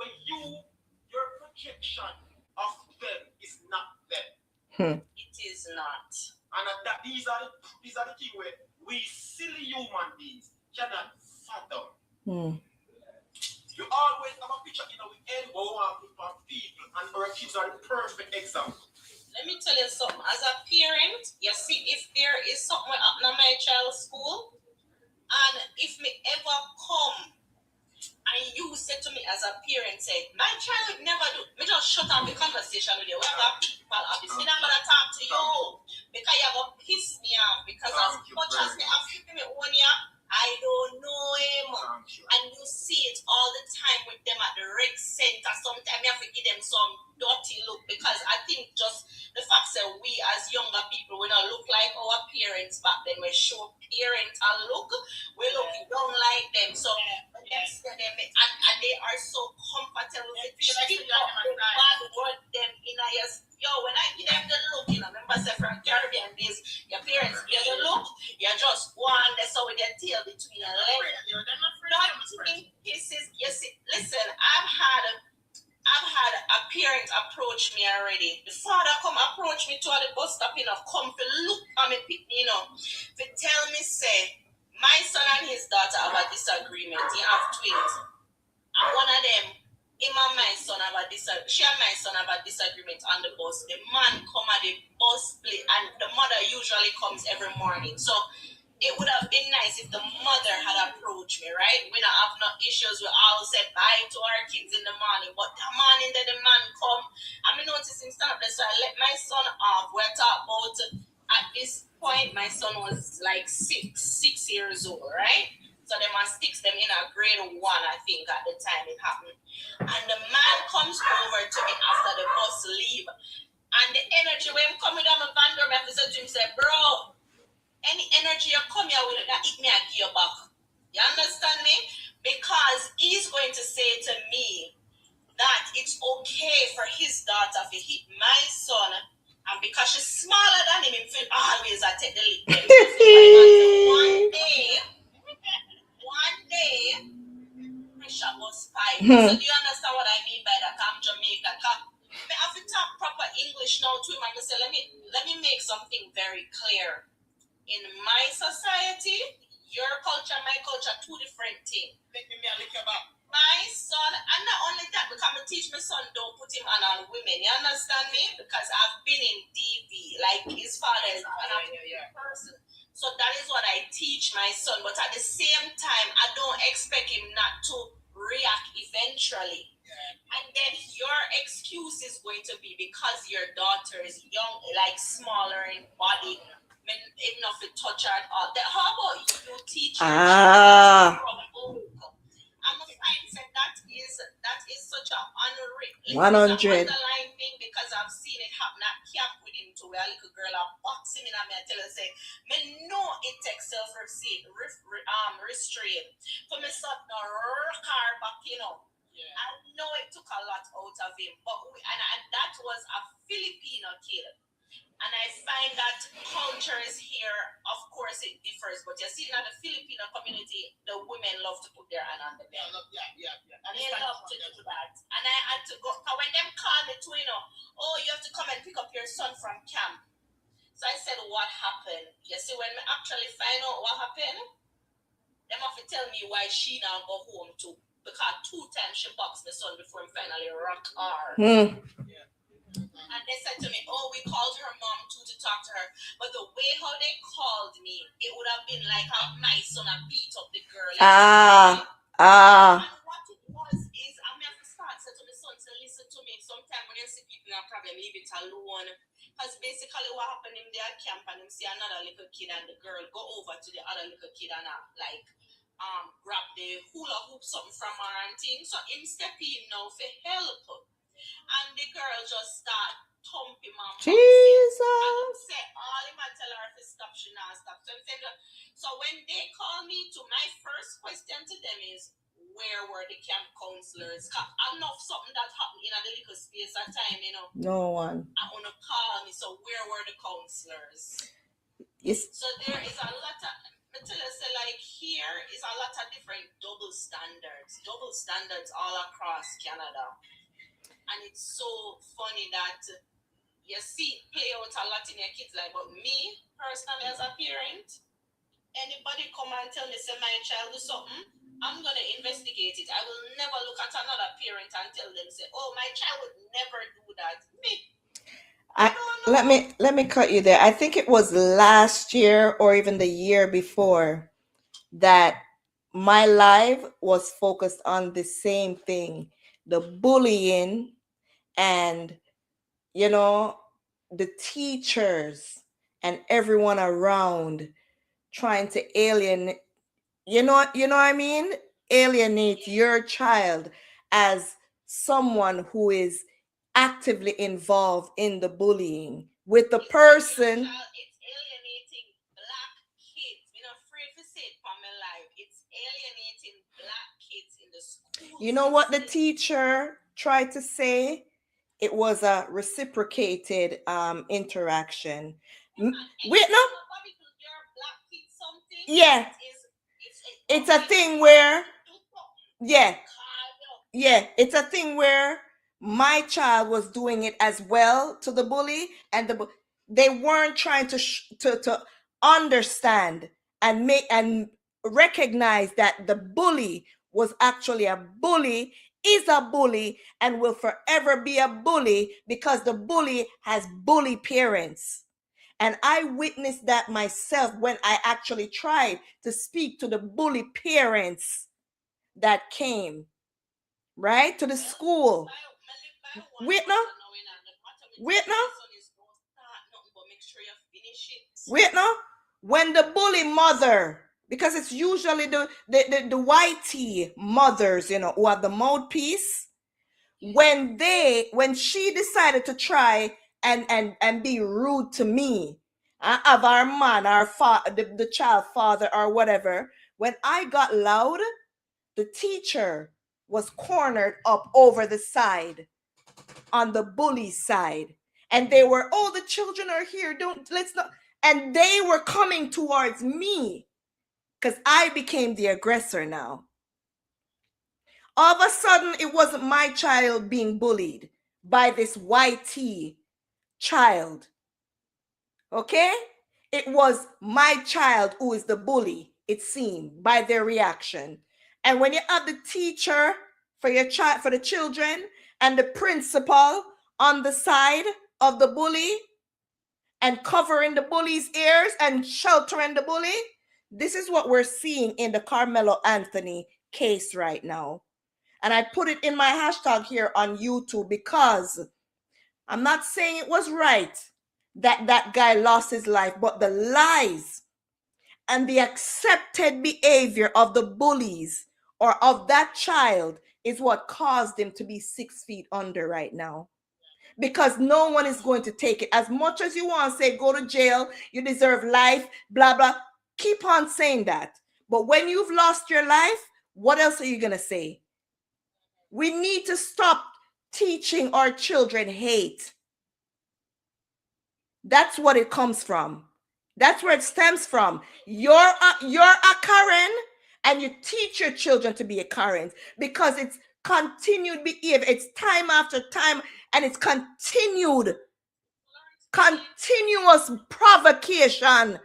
When your projection of them is not them. It is not. And these are the things where we silly human beings cannot fathom. You always have a picture in our head where we want to put people, and our kids are the perfect example. Let me tell you something. As a parent, you see, if there is something happening at my child's school, and if me ever come and you said to me as a parent, say, my child would never do, me just shut down the conversation with you. We have people, obviously, I'm going to talk to you because you're going to piss me off. Because as much as me have people me own you, I don't know him. And you see it all the time with them at the rec center. Sometimes you have to give them some dirty look, because I think just the fact that we as younger people, we don't look like our parents back then. We show parental look, we look young like them. So and they are so comfortable with it. Bad word them in a yes. Yo, when I give them the look, remember say from Caribbean days, your parents give the look, you just go on there so with your tail between your legs. Listen, I've had a parent approach me already. The father come approach me to the bus stop, come to look at me, to tell me, say, my son and his daughter have a disagreement. He have twins. And one of them him and my son have a she and my son have a disagreement on the bus. The man come at the bus play, and the mother usually comes every morning. So it would have been nice if the mother had approached me, right? We don't have no issues. We all said bye to our kids in the morning. But the morning that the man come, I mean notice him stand up there, so I let my son off. We're talking about at this point my son was like 6 years old, right? So they must sticks them in a grade 1, I think, at the time it happened. And the man comes over to me after the bus leave. And the energy when I'm coming down my van door, I have to say to him, say, bro, any energy you come here with, that hit me and give you back. You understand me? Because he's going to say to me that it's okay for his daughter to hit my son, and because she's smaller than him, he feel always I take the lead. One day, pressure was 5. So do you understand what I mean by that? I'm Jamaican. I have to talk proper English now to him and say, let me make something very clear. In my society, your culture, my culture, 2 different things. Let me look about my son, and not only that, because I teach my son don't put him on women. You understand me? Because I've been in DV, like his father is an person. So that is what I teach my son. But at the same time, I don't expect him not to react eventually. And then your excuse is going to be because your daughter is young, like smaller in body, enough to touch her at all. How about you teach your child from home? I'm a find that is such a 100 underlying thing, because I've seen it happen at camp with him too, where a little girl a box him in and I tell her say, me know it takes self-restraint for me son to rock her back, you know. Yeah. I know it took a lot out of him, but and that was a Filipino kid. And I find that cultures here, of course, it differs. But you see, in the Filipino community, the women love to put their hand on the bed. Yeah. And they love to do that. And I had to go, because when them call me to, oh, you have to come and pick up your son from camp. So I said, what happened? You see, when I actually find out what happened, them have to tell me why she now go home too. Because 2 times she boxed the son before he finally rock her. Yeah. And they said to me, oh, we called her mom too to talk to her. But the way how they called me, it would have been like how my son had beat up the girl. And what it was is, I have to start saying to my son, so listen to me. Sometimes when you see people in a problem, leave it alone. Because basically what happened in their camp, and them see another little kid and the girl go over to the other little kid and grab the hula hoop something from her and thing. So him step in now for help. And the girl just start thumping my mouth. Jesus. Say all him and tell her to stop, she not stop. So when they call me, to my first question to them is, where were the camp counselors? I know something that happened in a little space at time, No one. I want to call me. So where were the counselors? Yes. So there is a lot of, like here is a lot of different double standards all across Canada. And it's so funny that you see play out a lot in your kids' life. But me, personally, as a parent, anybody come and tell me, say my child do something, I'm going to investigate it. I will never look at another parent and tell them, say, oh, my child would never do that. Let me cut you there. I think it was last year or even the year before that my live was focused on the same thing, the bullying and the teachers and everyone around trying to alienate what I mean, alienate your child as someone who is actively involved in the bullying with the person. It's alienating black kids. We're not afraid to say it from my life. It's alienating black kids in the school. You know what the teacher tried to say? It was a reciprocated interaction. Wait, no. Yeah. It's a thing where, yeah, it's a thing where my child was doing it as well to the bully, and they weren't trying to understand and recognize that the bully was actually a bully is a bully and will forever be a bully because the bully has bully parents. And I witnessed that myself when I actually tried to speak to the bully parents that came, right, to the school. Wait now. Wait now. Wait now. When the bully mother, because it's usually the whitey mothers, you know, who have the mouthpiece, when she decided to try and be rude to me, of our man, the child father or whatever, when I got loud, the teacher was cornered up over the side on the bully side, and they were, oh, the children are here, let's not, and they were coming towards me because I became the aggressor now. All of a sudden, it wasn't my child being bullied by this YT child. Okay? It was my child who is the bully, it seemed, by their reaction. And when you have the teacher for your child, for the children, and the principal on the side of the bully and covering the bully's ears and sheltering the bully, this is what we're seeing in the Carmelo Anthony case right now. And I put it in my hashtag here on YouTube because I'm not saying it was right that that guy lost his life, but the lies and the accepted behavior of the bullies or of that child is what caused him to be 6 feet under right now. Because no one is going to take it. As much as you want to say, go to jail, you deserve life, blah, blah, keep on saying that. But when you've lost your life, what else are you going to say? We need to stop teaching our children hate. That's what it comes from. That's where it stems from. You're a Karen, and you teach your children to be a Karen because it's continued behavior. It's time after time, and it's continuous provocation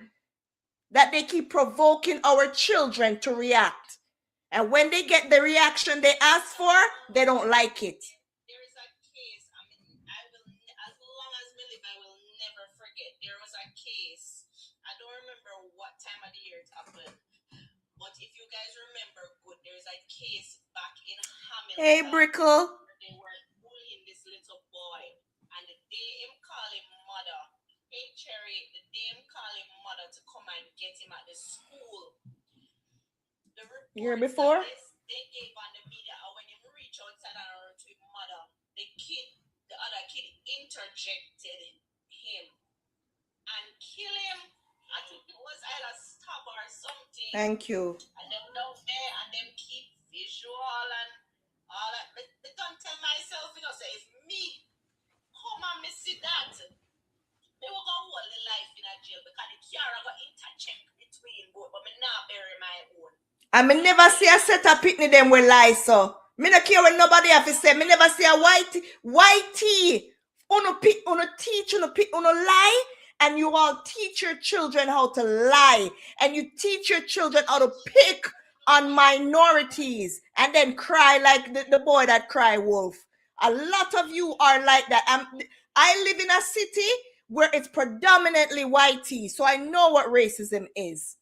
that they keep provoking our children to react. And when they get the reaction they ask for, they don't like it. There is a case, I mean, I will, as long as we live, I will never forget. There was a case, I don't remember what time of the year it happened, but if you guys remember good, there's a case back in Hamilton. Hey, Brickle. They were bullying this little boy, and the day him call him mother, hey Cherry, the day him call him mother to come and get him at the school. The year before? They gave on the media, and when he reached outside and to his mother, the other kid interjected him and kill him. I think it was either stab or something. Thank you. And them down there, and them keep visual and all that. But don't tell myself, you know, say it's me. Come on, me see that. They will go hold the life in a jail because the Kiara got interject between both, but me not bury my own. I me never see a set of pitney them with lies, so. Me not care what nobody have to say. Me never see a whitey. Uno teach, uno lie, and you all teach your children how to lie. And you teach your children how to pick on minorities and then cry like the boy that cry wolf. A lot of you are like that. I live in a city where it's predominantly whitey, so I know what racism is.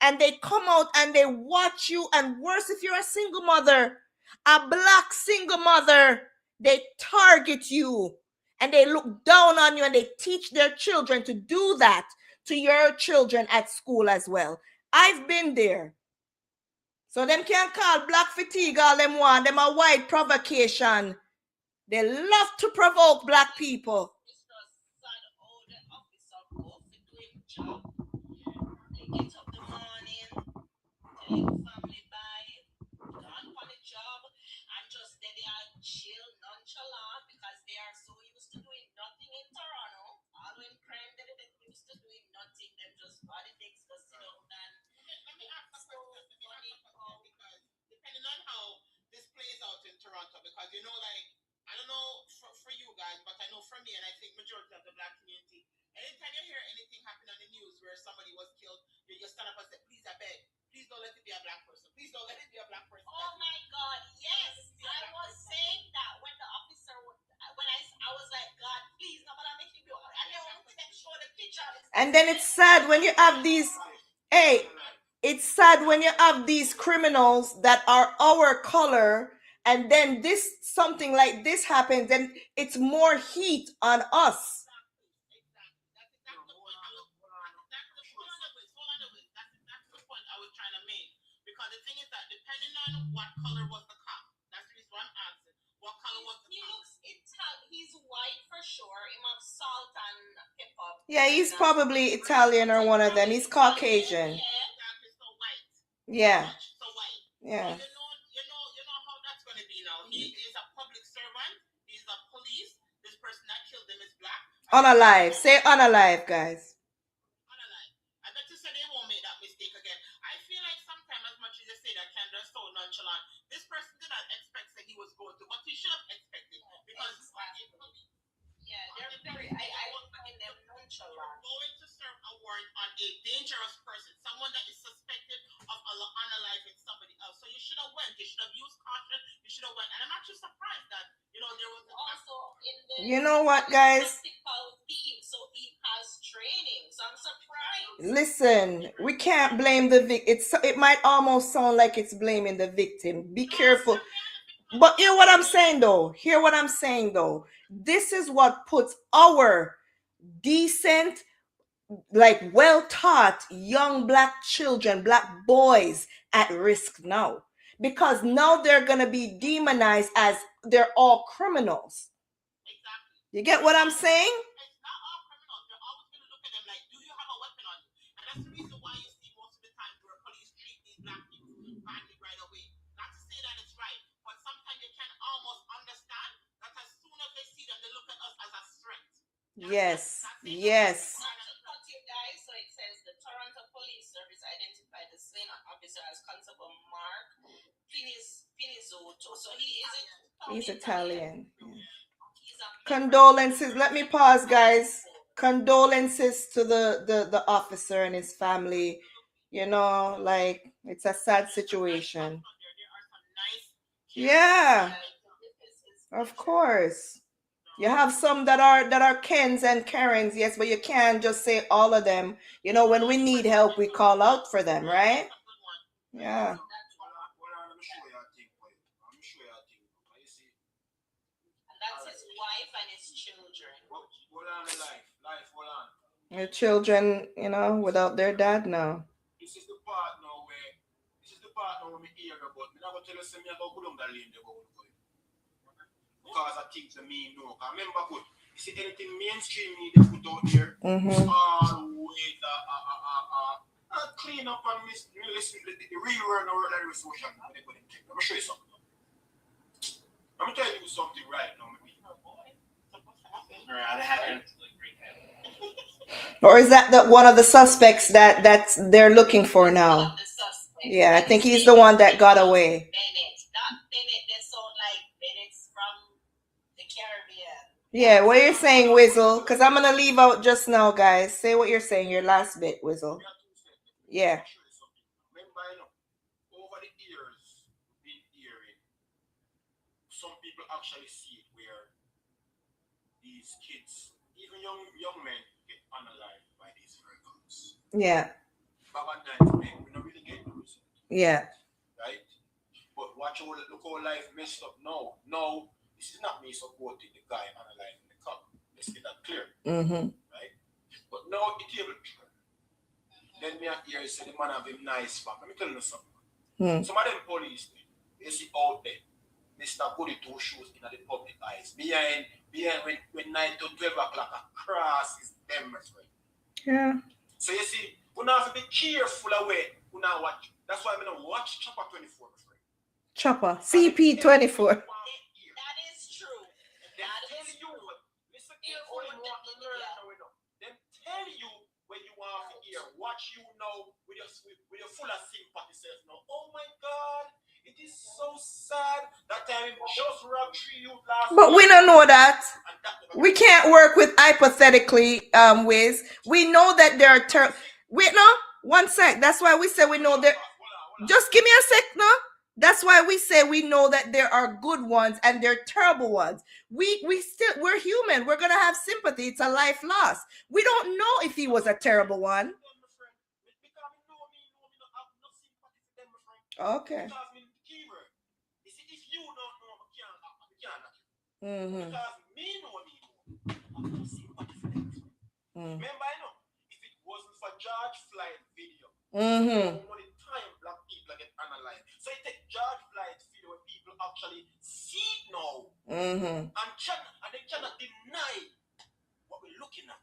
And they come out and they watch you, and worse if you're a single mother, a black single mother, they target you and they look down on you, and they teach their children to do that to your children at school as well. I've been there. So them can't call black fatigue all them want. Them a white provocation. They love to provoke black people. Family by gone on the job, and just they are chill, nonchalant, because they are so used to doing nothing in Toronto. All in crime, they're used to doing nothing. Them just body things, just sit down and let me ask a question because depending on how this plays out in Toronto, because you know, like, I don't know for you guys, but I know for me, and I think majority of the black community, anytime you hear anything happen on the news where somebody was killed, you just stand up and say, please, I beg, please don't let it be a black person. Please don't let it be a black person. Oh my God, yes. I was And then it's sad when you have these, hey, it's sad when you have these criminals that are our color, and then this something like this happens, and it's more heat on us. Because the thing is that depending on what color was the cop, that's the reason why I'm asking. What color was the cop? He looks Italian. He's white for sure. He have salt and pepper. Yeah, he's probably Italian or one of them. He's Caucasian. So white. Yeah. So white. Yeah. You know how that's going to be now. He is a public servant. He's a police. This person that killed him is black. Unalive. Say unalive, guys. I bet you say they won't make that mistake again. I feel like sometimes, as much as they say that Kendra is so nonchalant, this person did not expect that he was going to, but he should have expected because yeah, they're very. I find them nonchalant. Going to serve a warrant on a dangerous person, someone that is suspected of unaliving somebody else. So you should have went. You should have used caution. You should have went. And I'm actually surprised that there was also in the. You know what, guys? Team, so he has training. So I'm surprised. Listen, we can't blame the victim. It might almost sound like it's blaming the victim. Be careful. But hear what I'm saying though. This is what puts our decent, like well-taught young black children, black boys at risk now. Because now they're going to be demonized as they're all criminals. Exactly. You get what I'm saying? It's not all criminals. They're always going to look at them like, do you have a weapon on you? And that's the reason why you see most of the time where police treat these black people badly right away. Not to say that it's right, but sometimes you can almost understand that as soon as they see them, they look at us as a threat. Yes. Yes. So it says the Toronto Police Service identified the slain officer as Constable Mark Pinizotto. So he's Italian. Condolences. Let me pause, guys. Condolences to the officer and his family. Like it's a sad situation. Yeah. Of course. You have some that are Kens and Karens, yes, but you can't just say all of them. When we need help, we call out for them, right? Yeah. That's his wife and his children. Your children, without their dad now. This is the part now where we hear about. I'm not going to tell you something about Gulum Dalim. Because I think the me know. I remember good. You see anything mainstream media put out here, always clean up and listen to the real world or the social media. Let me show you something. Let me tell you something right now. Or is that one of the suspects that they're looking for now? Yeah, I think he's the one that got away. Yeah, what you're saying, Wizzle? Because I'm going to leave out just now, guys. Say what you're saying, your last bit, Wizzle. Yeah. Remember, over the years, we've been hearing some people actually see it where these kids, even young men, get unalived by these vehicles. Yeah. Baba Night, we don't really get the result. Yeah. Right? But look how life messed up now. No. This is not me supporting the guy analyzing the cop. Let's get that clear. Mm-hmm. Right? But now it able to. Then me here say the man have him nice fam. Let me tell you something. Some of them police they see out there. Mr. Goody two shoes in the public eyes. Behind when 9 to 12 o'clock across is them right. Yeah. So you see, we now have to be careful away. We now watch. That's why I'm gonna watch Chopper 24. Chopper. CP 24. Tell you when you want to hear, watch you know with your full of sympathy self now. Oh my God, it is so sad that time just robbed 3 youth last. But we don't know that. We can't work with hypothetically, Wiz. We know that there are wait, no, 1 sec. That's why we say we know that. Just give me a sec, no. That's why we say we know that there are good ones and there are terrible ones. We're human. We're gonna have sympathy. It's a life loss. We don't know if he was a terrible one. Okay. Mm-hmm. Remember, I know, if it wasn't for George Floyd video, only time black people get analyzed. So it take George Floyd video where people actually see it now, and they cannot deny what we're looking at.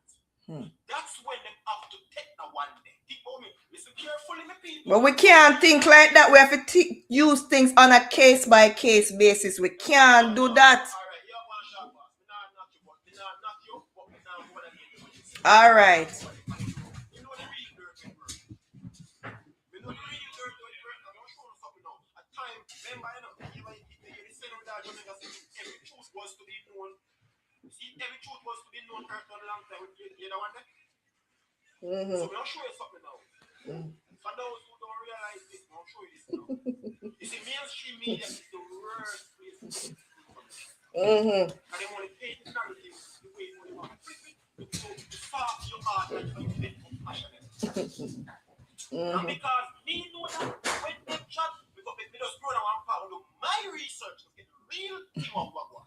That's when they have to take the one day. Think about me. Listen carefully, my people. But we can't think like that. We have to use things on a case by case basis. We can't do that. All right. Every truth was to be known for a long time. You know what? So I'll show you something now. For those who don't realize this, I'll show you this now. You see, mainstream media is the worst place to get information. And they want to paint the narrative the way you want to spark your heart and you get compassionate. And because me know that when they chat, because me just grow down and follow my research to get the real thing of what one.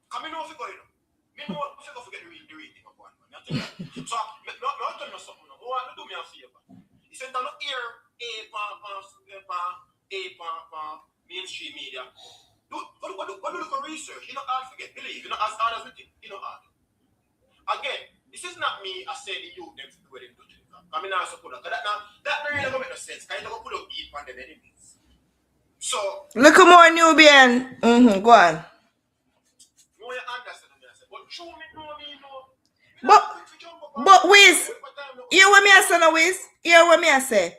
Come in, know if you go, you know. Me know if you go forget the real thing of one. So, I'll tell you something. Oh, I do me a favor. You said that not hear mainstream media. Do look for research. You know, I'll forget. Believe. You know, as hard as we think. You know, hard. Again, this is not me. I say the youth them to do what they do. I mean, I support that. That really don't make no sense. Because you don't put up deep on them enemies. So. Look more Nubian. Go on. No, you understand me. I say, but show me, know. But Wiz, hear what me I say now, Wiz? Hear what me I say?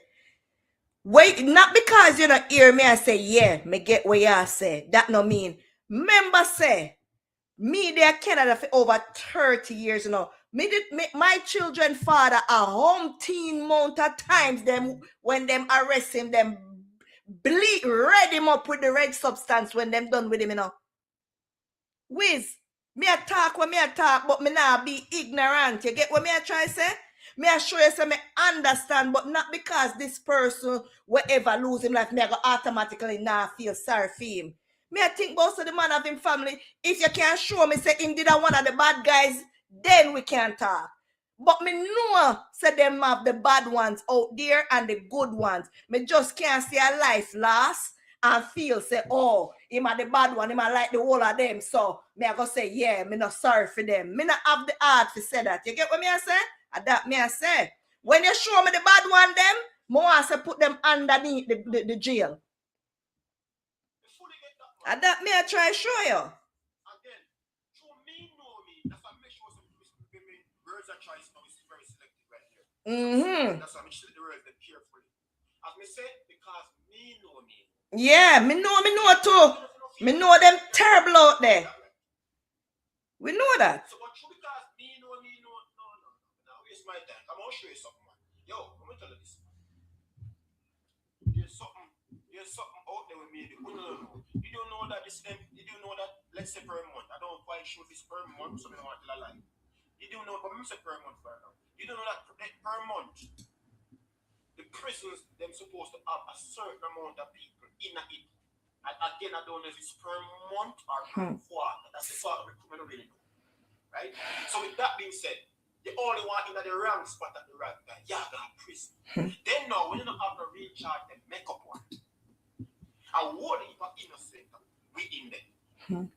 Wait, not because you don't hear me I say, yeah, me get what you say. That no mean. Remember say, me there Canada for over 30 years now. My children father a umpteen amount of times them when them arrest him, them bleed red him up with the red substance when them done with him, you know. Wiz, me a talk when me a talk, but me not be ignorant. You get what me a try say? Me a show you say me understand, but not because this person whatever lose him life, me a go automatically not feel sorry for him. Me a think most of the man of him family. If you can show me say him did a one of the bad guys, then we can talk. But me know say them have the bad ones out there and the good ones. Me just can't see a life lost and feel say, oh, him are the bad one, him are like the whole of them. So me I go say, yeah, me not sorry for them. Me not have the heart to say that. You get what me I say? And that me I say. When you show me the bad one, them, more I say put them underneath the jail. And that me I try show you. Again, show me, know me. That's why I make sure some words are choice now is very selective right here. That's why I make sure the words are carefully. As me say, because me know me. Yeah, me know too. Me know them terrible out there. We know that. So, but because me know. Now waste my time. I'm gonna show you something, man. Yo, I'm gonna tell you this. There's something out there with me. You don't know that this them. You don't know that. Let's say per month. I don't quite sure this per month, so I don't want to tell a lie. You don't know, but I'm say per month right now. You don't know that per month. The prisons them supposed to have a certain amount of people in it. And again, I don't know if it's per month or per quarter. That's the part of recruitment I really know. Right? So with that being said, you only want in the wrong spot at the right time. Yeah, got prison. Then now, when you don't have to recharge them, make up one. And what if you're innocent within them?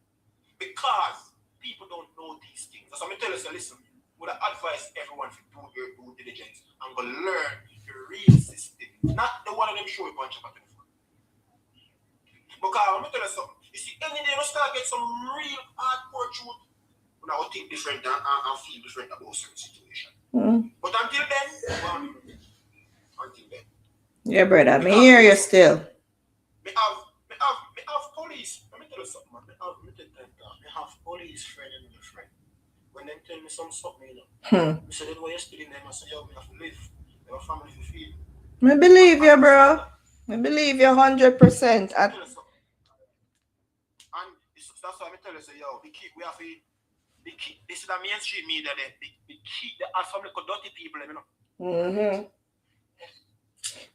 Because people don't know these things. So I'm going to tell you, so listen, would I advise everyone to do your due diligence and go learn the real system, not the one of them show a bunch of things. Because I'm going to tell you something. You see, any day you start get some real hardcore truth, when I will think different and feel different about certain situation. But until then, yeah, brother, me hear you still. Me have police. Let me tell you something, man. Me have police friend and a friend. When they tell me something, you know. Me say, they were yesterday, I say, yo, me have to live. I have a family to feed. Me believe you, bro. I believe you 100%. And that's why I tell you, say, yo, we have to, this is the mainstream media, we keep the as some little dirty people, you know.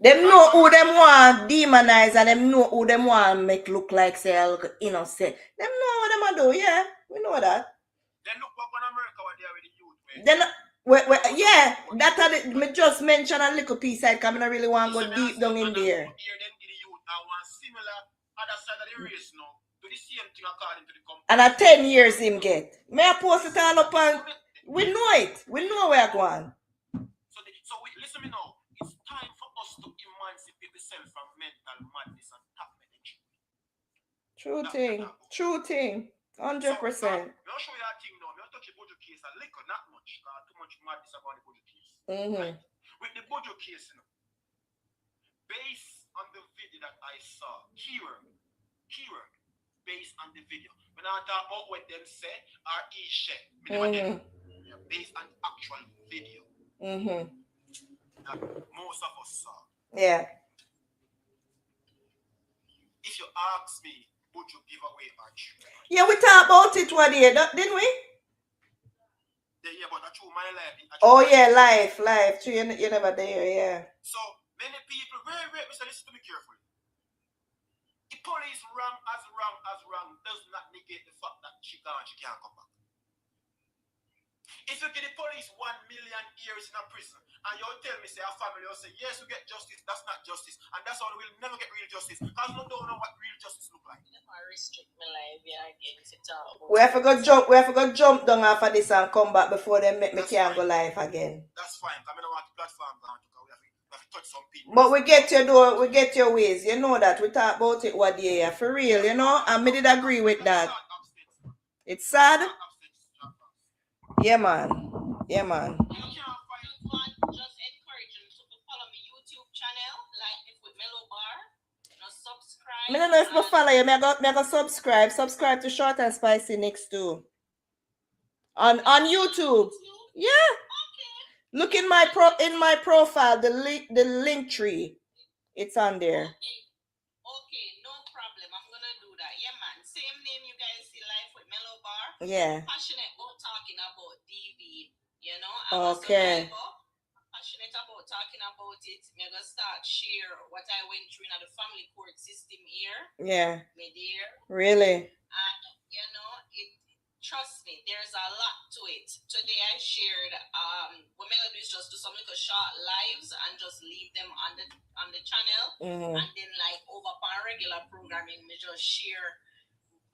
Them know who them want demonize and them know who them want make look like say look innocent. Them know what them a do, yeah. We know that. Then look back on America what they are with the youth, man. Then yeah, that me just mention a little piece I come. I really want to go deep down in there. Them give the youth now one similar other side of the race now. Do the same thing according to the company. And at 10 years him get. May I post it all up on we know it. We know where I'm going. So listen me now. It's time for us to emancipate ourselves from mental madness and top management. True thing. 100%. I'll show you a thing now. I'll touch the Bojo case a little, not much. Too much madness about the Bojo case. Right? With the Bojo case, you know, based on the video that I saw, keyword, based on the video. When I talk about what them say or each share, based on actual video. That most of us saw. Yeah. If you ask me, would you give away our children? Yeah, we talked about it one day, didn't we? Yeah, but that's true, my life. Oh yeah, life. True, you never there, yeah. So many people, very, Mr. Listen to me carefully. The police wrong does not negate the fact that she can't come back. If you get the police 1 million years in a prison and you tell me, say, our family will say, yes, we get justice, that's not justice. And that's why we'll never get real justice. Because we don't know what real justice look like. Restrict my life, yeah, against it all. We have to go jump down off of this and come back before they make me can't go live again. That's fine, because I don't want the platform down to we have to touch some people. But we get your ways, you know that. We talk about it one day, for real, you know, and me did agree with that. It's sad. Yeah, man. Just encourage them to follow my YouTube channel, like if with Mellow Bar. Subscribe. I don't know if I follow you. I go subscribe. Subscribe to ShortnSpicy Nikks too. On YouTube. Yeah. Okay. Look in my profile, the link tree. It's on there. Okay, no problem. I'm gonna do that. Yeah, man. Same name you guys see live with Mellow Bar. Yeah. Passionate about talking about DV. You know. Okay. Passionate about talking about it. I'm gonna start share what I went through in the family court system here. Yeah. Me dear. Really. And you know it. Trust me, there's a lot to it. Today I shared what I'm gonna do is just do some little short lives and just leave them on the channel. And then like over our regular programming, we just share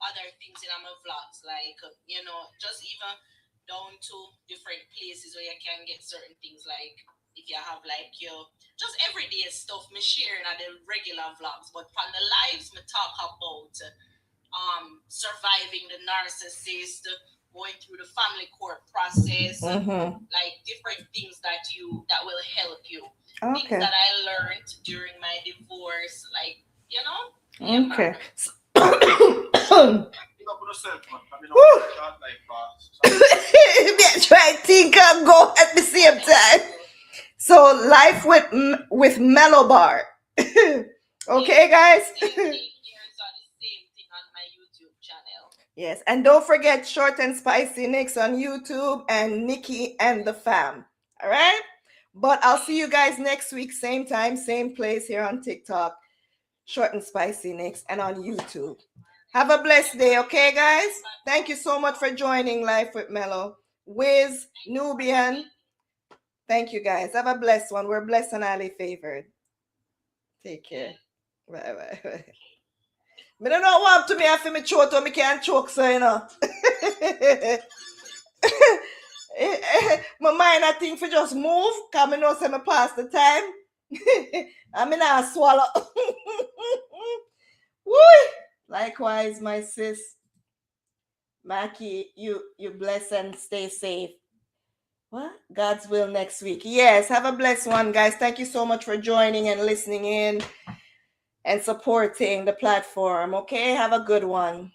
other things in my vlogs, like you know, just even down to different places where you can get certain things, like if you have like your just everyday stuff me sharing at the regular vlogs. But on the lives me talk about surviving the narcissist, going through the family court process, like different things that will help you. Okay. Things that I learned during my divorce, like you know. Okay. Try to think and go at the same time. So life with Mellow Bar. Okay, guys. Yes, and don't forget ShortnSpicy Nikks on YouTube and Nikki and the fam. All right? But I'll see you guys next week, same time, same place here on TikTok, ShortnSpicy Nikks, and on YouTube. Have a blessed day, okay, guys? Thank you so much for joining Life with Mellow. Wiz, Nubian. Thank you, guys. Have a blessed one. We're blessed and highly favored. Take care. Bye. I don't know what to me. I feel me choke so me can't choke, so you know. My mind, I think, for just move, because I know say me pass the time. I mean, I swallow. Woo! Likewise, my sis. Mackie, you bless and stay safe. What? God's will next week. Yes, have a blessed one, guys. Thank you so much for joining and listening in and supporting the platform. Okay, have a good one.